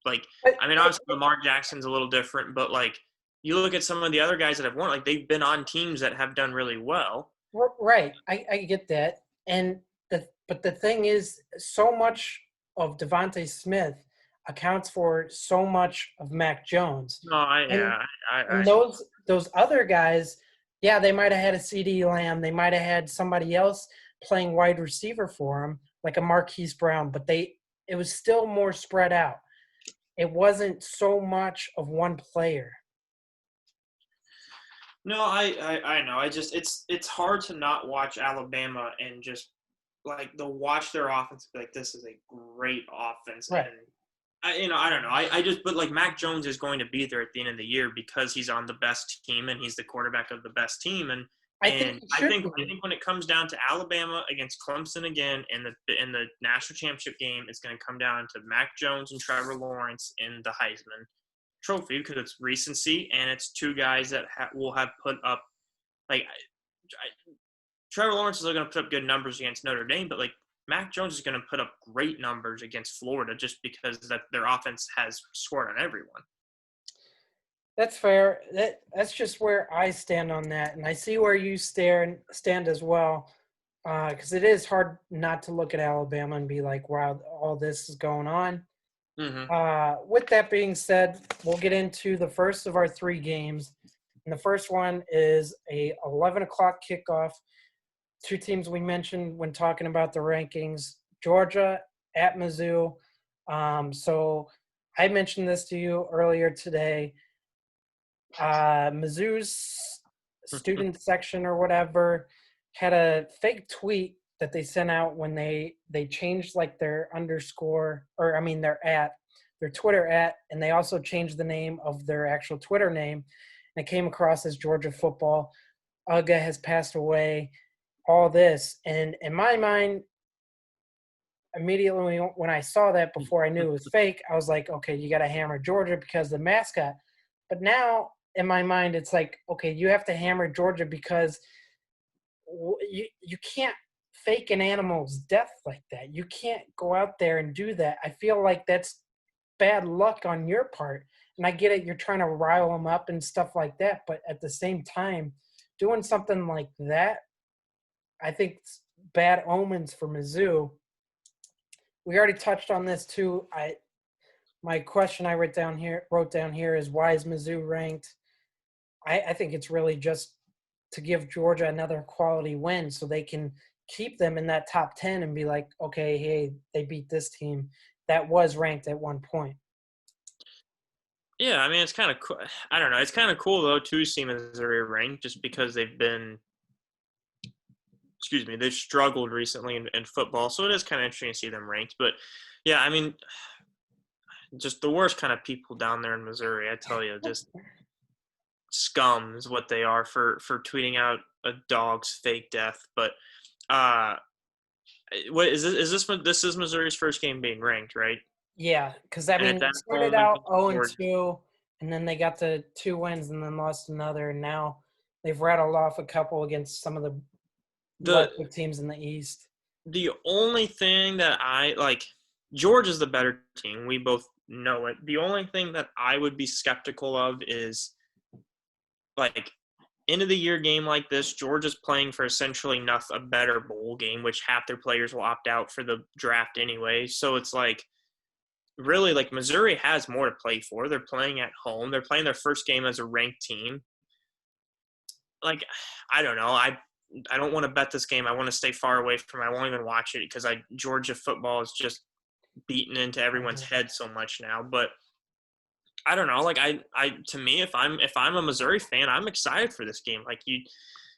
But, I mean obviously Lamar Jackson's a little different, but like you look at some of the other guys that have won, like they've been on teams that have done really well. right, I get that, but the thing is, so much of Devontae Smith accounts for so much of Mac Jones, No, I and yeah, I and know. those other guys, yeah, they might have had a CD Lamb, they might have had somebody else playing wide receiver for him, like a Marquise Brown, but it was still more spread out. It wasn't so much of one player. No, I know. I just it's hard to not watch Alabama and just like the watch their offense and be like this is a great offense. Right. And I don't know. I just but like Mac Jones is going to be there at the end of the year because he's on the best team and he's the quarterback of the best team. and I think and he I should think I be. think when it comes down to Alabama against Clemson again in the national championship game, it's going to come down to Mac Jones and Trevor Lawrence in the Heisman Trophy because it's recency and it's two guys that will have put up like Trevor Lawrence is going to put up good numbers against Notre Dame, but like Mac Jones is going to put up great numbers against Florida just because that their offense has scored on everyone. That's fair. That's just where I stand on that, and I see where you stand as well. Because it is hard not to look at Alabama and be like, "Wow, all this is going on." Mm-hmm. With that being said, we'll get into the first of our 3 games, and the first one is a 11 o'clock kickoff. 2 teams we mentioned when talking about the rankings: Georgia at Mizzou. So I mentioned this to you earlier today. Mizzou's student section or whatever had a fake tweet that they sent out when they changed like their underscore, or I mean their Twitter at, and they also changed the name of their actual Twitter name, and it came across as Georgia football. Uga has passed away. All this, and in my mind, immediately when I saw that before I knew it was fake, I was like, okay, you got to hammer Georgia because the mascot. But now in my mind, it's like, okay, you have to hammer Georgia because you can't fake an animal's death like that. You can't go out there and do that. I feel like that's bad luck on your part. And I get it, you're trying to rile them up and stuff like that. But at the same time, doing something like that, I think it's bad omens for Mizzou. We already touched on this too. My question I wrote down here is why is Mizzou ranked? I think it's really just to give Georgia another quality win so they can keep them in that top 10 and be like, okay, hey, they beat this team that was ranked at one point. Yeah, I mean, it's kind of cool. I don't know. It's kind of cool though to see Missouri ranked just because they've been, excuse me, they've struggled recently in football. So it is kind of interesting to see them ranked. But yeah, I mean, just the worst kind of people down there in Missouri. I tell you, just scum is what they are for tweeting out a dog's fake death. But uh, what is this? This is Missouri's first game being ranked, right? Yeah, because I And mean, it's they at started home out against 0 and Georgia. 2, and then they got to 2 wins and then lost another. And now they've rattled off a couple against some of the The lesser teams in the East. the only thing that I like, Georgia's the better team. We both know it. The only thing that I would be skeptical of is like end of the year game like this. Georgia's playing for essentially nothing, a better bowl game, which half their players will opt out for the draft anyway. So it's like really like Missouri has more to play for. They're playing at home. They're playing their first game as a ranked team. Like I don't know. I don't want to bet this game. I want to stay far away from it. I won't even watch it because Georgia football is just beaten into everyone's head so much now. But I don't know. Like I to me, if I'm a Missouri fan, I'm excited for this game. Like you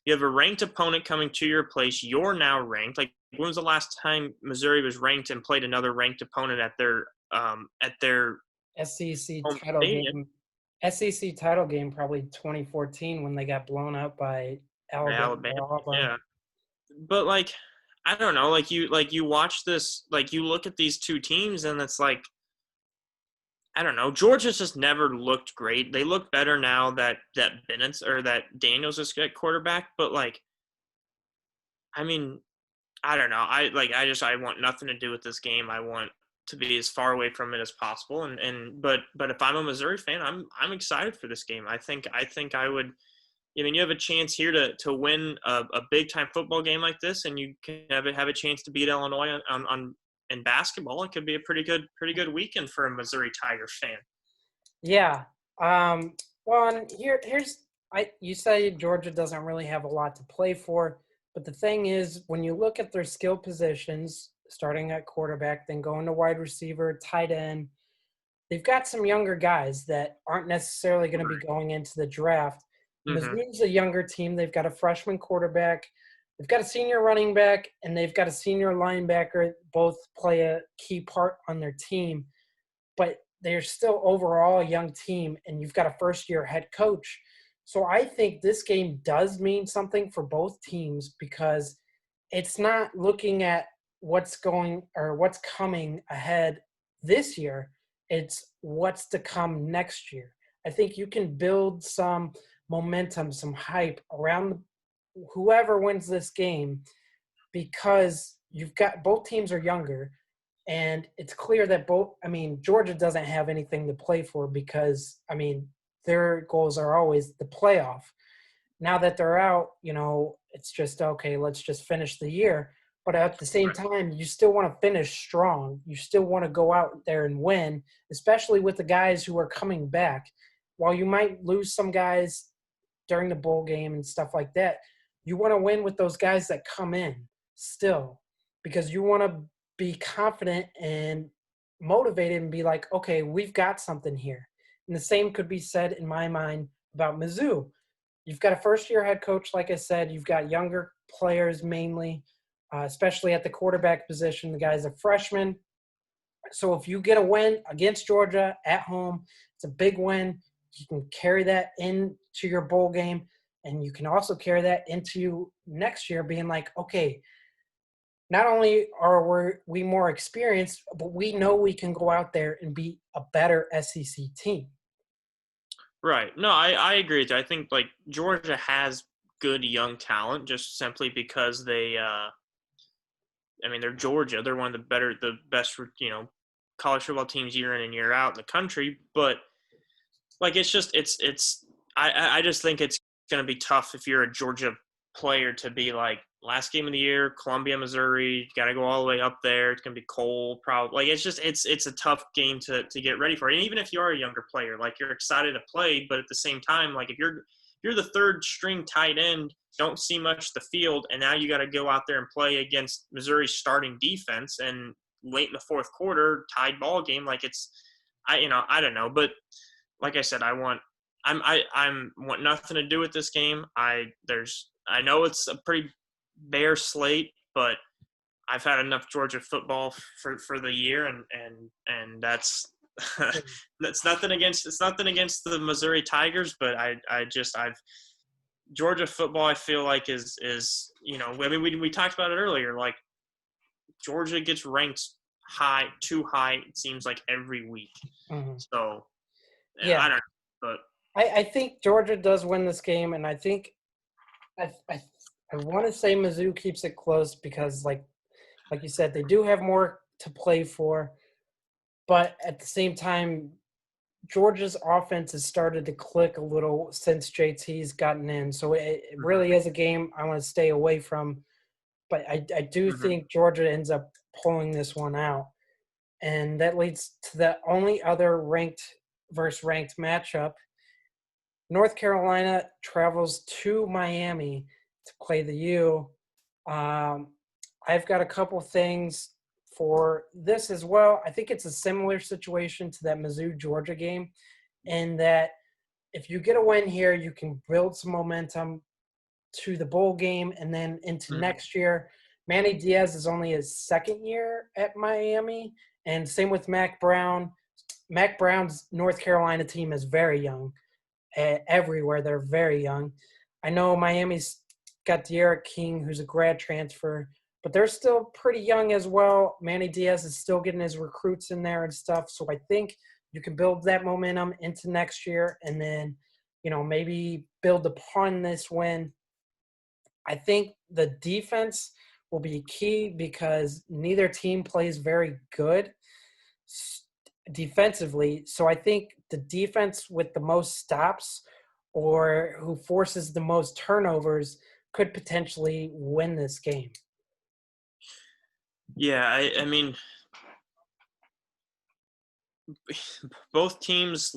have a ranked opponent coming to your place. You're now ranked. Like when was the last time Missouri was ranked and played another ranked opponent at their SEC home title stadium? game. SEC title game probably 2014 when they got blown out by Alabama Alabama. or Auburn. Yeah. But like I don't know, like you watch this, like you look at these two teams and it's like I don't know. Georgia's just never looked great. They look better now that Bennett's or that Daniels is at quarterback, but like I mean, I don't know. I want nothing to do with this game. I want to be as far away from it as possible. But if I'm a Missouri fan, I'm excited for this game. I think I would. I mean, you have a chance here to win a big time football game like this, and you can have a chance to beat Illinois on in basketball. It could be a pretty good weekend for a Missouri Tiger fan. Yeah. Well, and here's you say Georgia doesn't really have a lot to play for, but the thing is, when you look at their skill positions, starting at quarterback, then going to wide receiver, tight end, they've got some younger guys that aren't necessarily going to be going into the draft. Mm-hmm. Mizzou's a younger team. They've got a freshman quarterback. They've got a senior running back, and they've got a senior linebacker. Both play a key part on their team. But they're still overall a young team, and you've got a first-year head coach. So I think this game does mean something for both teams because it's not looking at what's going or what's coming ahead this year. It's what's to come next year. I think you can build some momentum, some hype around whoever wins this game because you've got both teams are younger and it's clear that Georgia doesn't have anything to play for because their goals are always the playoff. Now that they're out, it's just okay, let's just finish the year. But at the same time, you still want to finish strong. You still want to go out there and win, especially with the guys who are coming back. While you might lose some guys during the bowl game and stuff like that, you want to win with those guys that come in still because you want to be confident and motivated and be like, okay, we've got something here. And the same could be said in my mind about Mizzou. You've got a first-year head coach, like I said. You've got younger players mainly, especially at the quarterback position. The guy's a freshman. So if you get a win against Georgia at home, it's a big win. You can carry that into your bowl game, and you can also carry that into next year being like, okay, not only are we more experienced, but we know we can go out there and be a better SEC team. Right. No, I agree with you. I think like Georgia has good young talent just simply because I mean they're Georgia. They're one of the best college football teams year in and year out in the country. But like I just think it's gonna be tough if you're a Georgia player to be like last game of the year, Columbia, Missouri, got to go all the way up there. It's gonna be cold, probably. Like it's a tough game to get ready for. And even if you are a younger player, like you're excited to play, but at the same time, like if you're the third string tight end, don't see much of the field, and now you got to go out there and play against Missouri's starting defense, and late in the fourth quarter, tied ball game. Like I don't know, but like I said, I'm want nothing to do with this game. I know it's a pretty bare slate, but I've had enough Georgia football for the year, and that's that's nothing against the Missouri Tigers, but I've Georgia football. I feel like is I mean we talked about it earlier. Like Georgia gets ranked too high. It seems like every week. Mhm. So Yeah, I don't know, but I think Georgia does win this game, and I think I I, I want to say Mizzou keeps it close because, like you said, they do have more to play for, but at the same time, Georgia's offense has started to click a little since JT's gotten in. So it mhm, really is a game I want to stay away from. But I do mhm. think Georgia ends up pulling this one out. And that leads to the only other ranked versus ranked matchup. North Carolina travels to Miami to play the U. Um, I've got a couple things for this as well. I think it's a similar situation to that Mizzou Georgia game, in that if you get a win here, you can build some momentum to the bowl game and then into Mhm. next year. Manny Diaz is only his second year at Miami, and same with Mac Brown. Mac Brown's North Carolina team is very young. Everywhere they're very young. I know Miami's got De'Aaron King, who's a grad transfer, but they're still pretty young as well. Manny Diaz is still getting his recruits in there and stuff. So I think you can build that momentum into next year and then, maybe build upon this win. I think the defense will be key because neither team plays very good defensively. So I think the defense with the most stops or who forces the most turnovers could potentially win this game. Yeah, I mean, both teams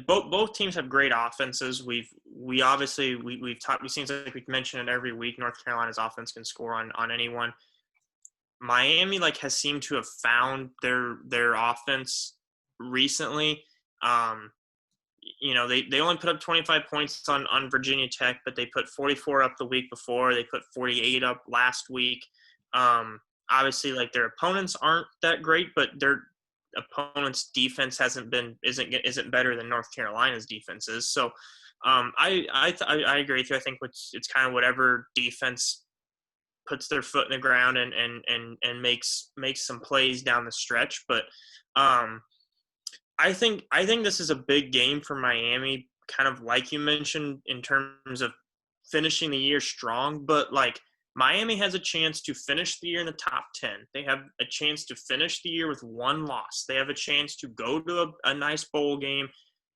both teams have great offenses. We obviously we've talked. It seems like we've mentioned it every week. North Carolina's offense can score on anyone. Miami has seemed to have found their offense recently. Um, they only put up 25 points on Virginia Tech, but they put 44 up the week before. They put 48 up last week. Obviously, their opponents aren't that great, but their opponent's defense isn't better than North Carolina's defense is. So I agree with you. I think it's kind of whatever defense puts their foot in the ground and makes some plays down the stretch. But um, I think this is a big game for Miami, kind of like you mentioned in terms of finishing the year strong. But Miami has a chance to finish the year in the top 10. They have a chance to finish the year with one loss. They have a chance to go to a nice bowl game,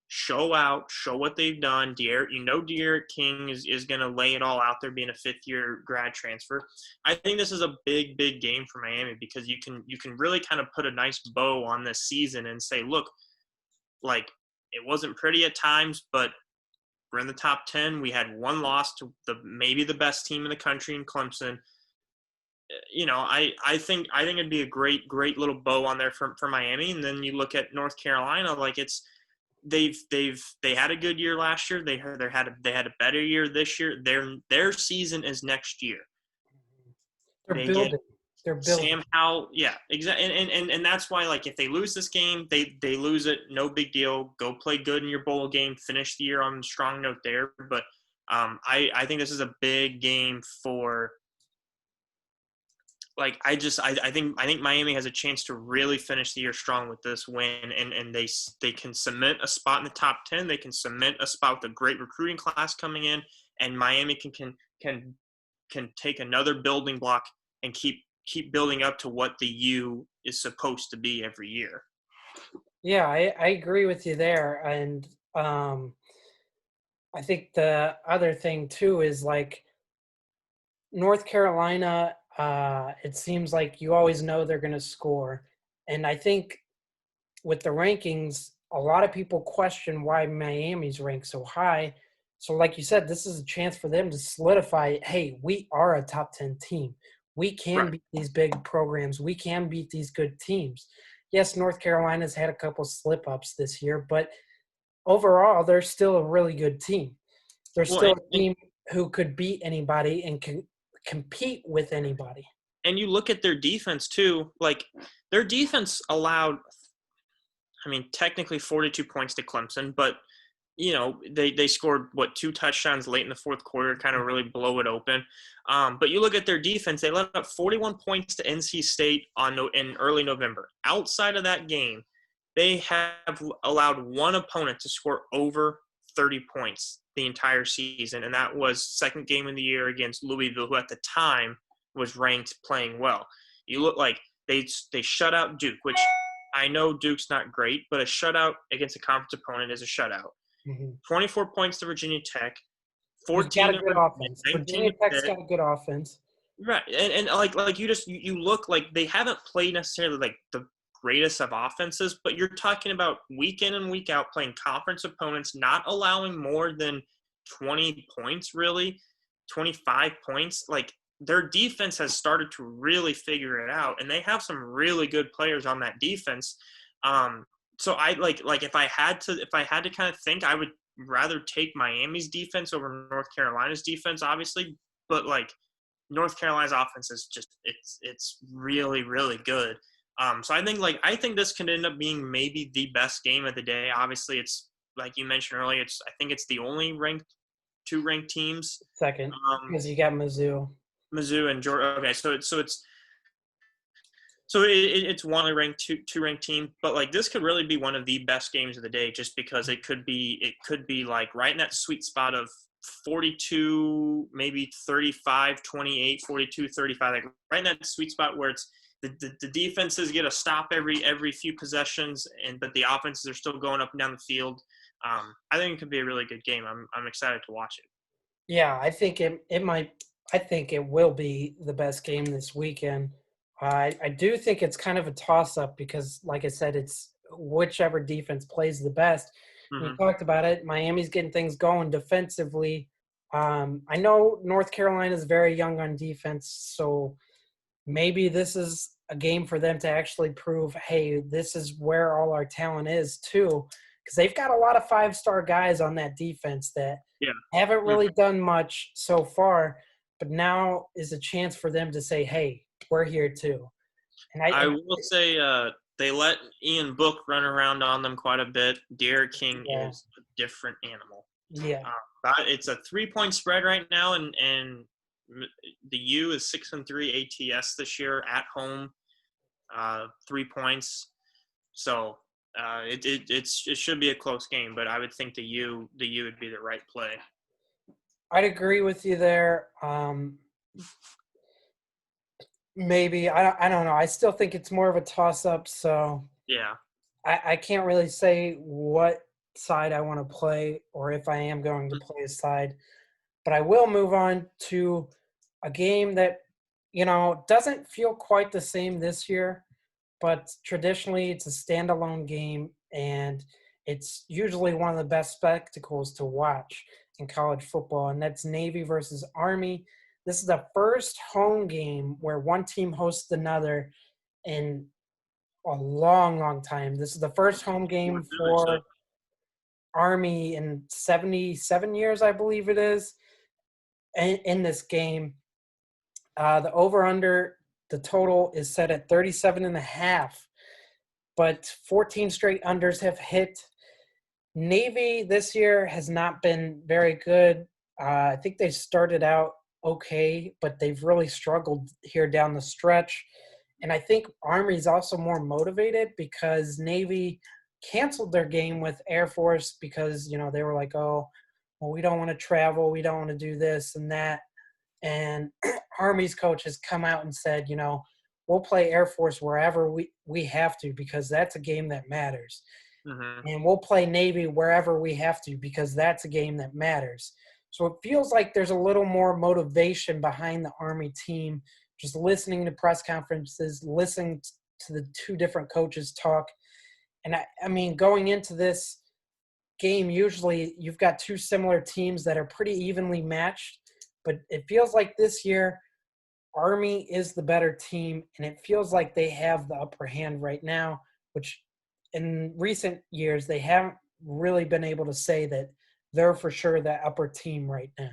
show out, show what they've done. De'Aaron King is going to lay it all out there, being a fifth-year grad transfer. I think this is a big, big game for Miami because you can really kind of put a nice bow on this season and say, look, it wasn't pretty at times, but we're in the top 10. We had one loss to maybe the best team in the country in Clemson. I think it'd be a great little bow on there for Miami. And then you look at North Carolina, they had a good year last year. They had a better year this year. Their season is next year. They're They get building. They're building. Sam Howell, yeah, exactly, and that's why if they lose this game, they lose it, no big deal. Go play good in your bowl game, finish the year on a strong note there. But I think this is a big game for like I think Miami has a chance to really finish the year strong with this win, and they can cement a spot in the top 10. They can cement a spot with a great recruiting class coming in, and Miami can take another building block and keep building up to what the U is supposed to be every year. Yeah, I agree with you there. And I think the other thing too is like North Carolina, it seems like you always know they're going to score. And I think with the rankings, a lot of people question why Miami's ranked so high. So, like you said, this is a chance for them to solidify, hey, we are a top 10 team. We can Right. beat these big programs. We can beat these good teams. Yes, North Carolina's had a couple slip ups this year, but overall, they're still a really good team. They're Well, still a team who could beat anybody and can compete with anybody. and you look at their defense too. Like their defense allowed, I mean, technically 42 points to Clemson, but they scored two touchdowns late in the fourth quarter, kind of really blow it open. But you look at their defense; they let up 41 points to NC State in early November. Outside of that game, they have allowed one opponent to score over 30 points the entire season, and that was second game of the year against Louisville, who at the time was ranked playing well. You look like they shut out Duke, which I know Duke's not great, but a shutout against a conference opponent is a shutout. Mm-hmm. 24 points to Virginia Tech, Who's got 14 a to good offense. 19 Virginia to Tech's Pitt. got a good offense. Right, and like you look like they haven't played necessarily like the greatest of offenses, but you're talking about week in and week out playing conference opponents, not allowing more than 20 points, really 25 points. Like their defense has started to really figure it out, and they have some really good players on that defense. So I like if I had to kind of think, I would rather take Miami's defense over North Carolina's defense, obviously, but like North Carolina's offense is just it's really really good. So I think this can end up being maybe the best game of the day. Obviously, it's like you mentioned earlier. I think it's the only two ranked teams. Second, Um, because you got Mizzou. Mizzou and Georgia. Okay, it's one ranked two ranked team, but like this could really be one of the best games of the day, just because it could be like right in that sweet spot of 42, maybe 35, 28, 42, 35, like right in that sweet spot where it's the defenses get a stop every few possessions, but the offenses are still going up and down the field. I think it could be a really good game. I'm excited to watch it. Yeah, I think it might. I think it will be the best game this weekend. I do think it's kind of a toss up because, like I said, it's whichever defense plays the best. We Mm-hmm. talked about it. Miami's getting things going defensively. I know North Carolina is very young on defense, so maybe this is a game for them to actually prove, hey, this is where all our talent is too, because they've got a lot of five-star guys on that defense that Yeah. haven't Mm-hmm. really done much so far, but now is a chance for them to say, hey, we're here too. And I will say they let Ian Book run around on them quite a bit. Derek King yeah, is a different animal. yeah, But it's a 3-point spread right now, and the U is 6-3 ATS this year at home, 3 points. So it should be a close game, but I would think the U would be the right play. I'd agree with you there. Maybe I don't know. I still think it's more of a toss-up, so Yeah. I can't really say what side I want to play or if I am going to play a side. But I will move on to a game that, doesn't feel quite the same this year, but traditionally it's a standalone game, and it's usually one of the best spectacles to watch in college football, and that's Navy versus Army. This is the first home game where one team hosts another in a long, long time. This is the first home game for Army in 77 years, I believe it is, in this game. The over-under, the total is set at 37.5, but 14 straight unders have hit. Navy this year has not been very good. I think they started out okay, but they've really struggled here down the stretch. And I think Army's also more motivated because Navy canceled their game with Air Force because, they were like, oh, well, we don't want to travel. We don't want to do this and that. And Army's coach has come out and said, we'll play Air Force wherever we have to because that's a game that matters. Hmm. And we'll play Navy wherever we have to because that's a game that matters. So it feels like there's a little more motivation behind the Army team, just listening to press conferences, listening to the two different coaches talk. And I mean, going into this game, usually you've got two similar teams that are pretty evenly matched, but it feels like this year Army is the better team, and it feels like they have the upper hand right now, which in recent years they haven't really been able to say that they're for sure the upper team right now.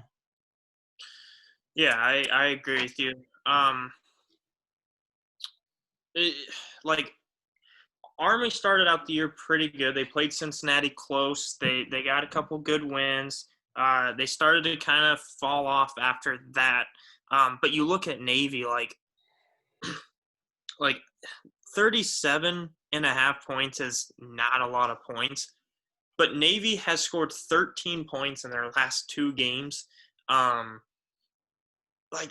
Yeah, I agree with you. It, like Army started out the year pretty good. They played Cincinnati close. They got a couple good wins. They started to kind of fall off after that. But you look at Navy, like 37 and a half points is not a lot of points. But Navy has scored 13 points in their last two games. Um,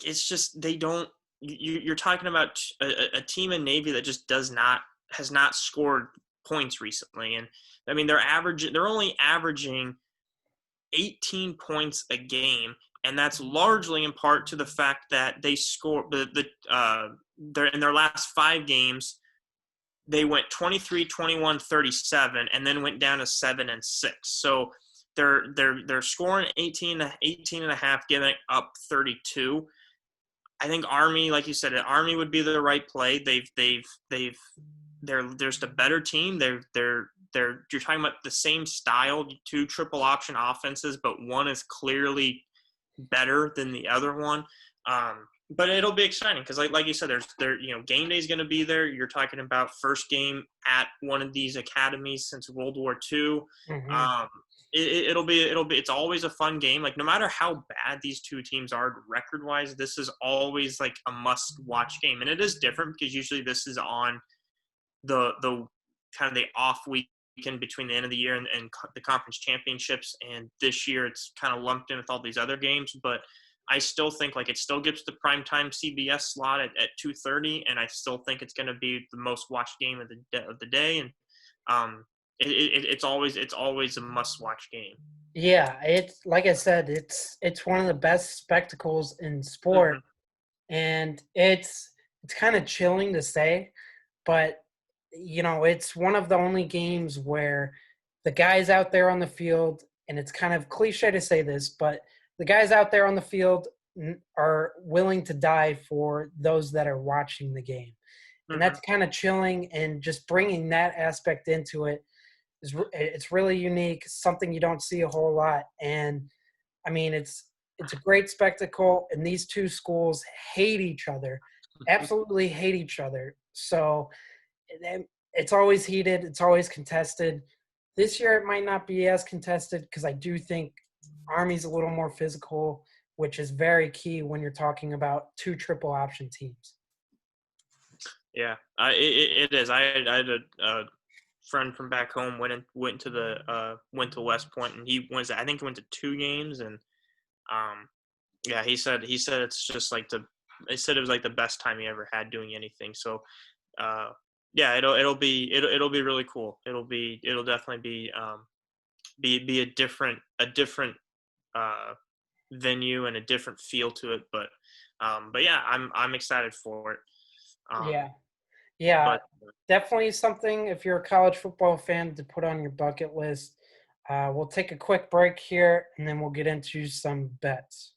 it's just they don't. You're talking about a team in Navy that just has not scored points recently, and I mean they're only averaging 18 points a game, and that's largely in part to the fact that they score they're in their last five games they went 23, 21, 37, and then went down to 7 and 6. So they're scoring 18 and a half, giving up 32. I think Army, like you said, Army would be the right play. They're just a better team. You're talking about the same style, two triple option offenses, but one is clearly better than the other one. But it'll be exciting because, like you said, game day is going to be there. You're talking about first game at one of these academies since World War II. Mm-hmm. It's always a fun game. Like no matter how bad these two teams are record wise, this is always like a must watch game, and it is different because usually this is on the kind of the off weekend between the end of the year and the conference championships, and this year it's kind of lumped in with all these other games, but I still think like it still gets the primetime CBS slot at 2:30, and I still think it's going to be the most watched game of the day, and it's always a must watch game. Yeah, it's like I said, it's one of the best spectacles in sport, Hmm. and it's kind of chilling to say, but it's one of the only games where the guys out there on the field, and it's kind of cliche to say this, but the guys out there on the field are willing to die for those that are watching the game. And Hmm. that's kind of chilling, and just bringing that aspect into it it's really unique, something you don't see a whole lot. And I mean, it's a great spectacle, and these two schools hate each other, absolutely hate each other. So it's always heated, it's always contested. This year it might not be as contested because I do think Army's a little more physical, which is very key when you're talking about two triple option teams. Yeah, it is. I had a friend from back home went to West Point, and I think he went to two games, and um yeah, he said it's just like he said it was like the best time he ever had doing anything. So uh yeah, it'll be really cool. It'll definitely be a different uh venue and a different feel to it, but yeah, I'm excited for it. Yeah. um Yeah, but definitely something if you're a college football fan to put on your bucket list. We'll take a quick break here, and then we'll get into some bets.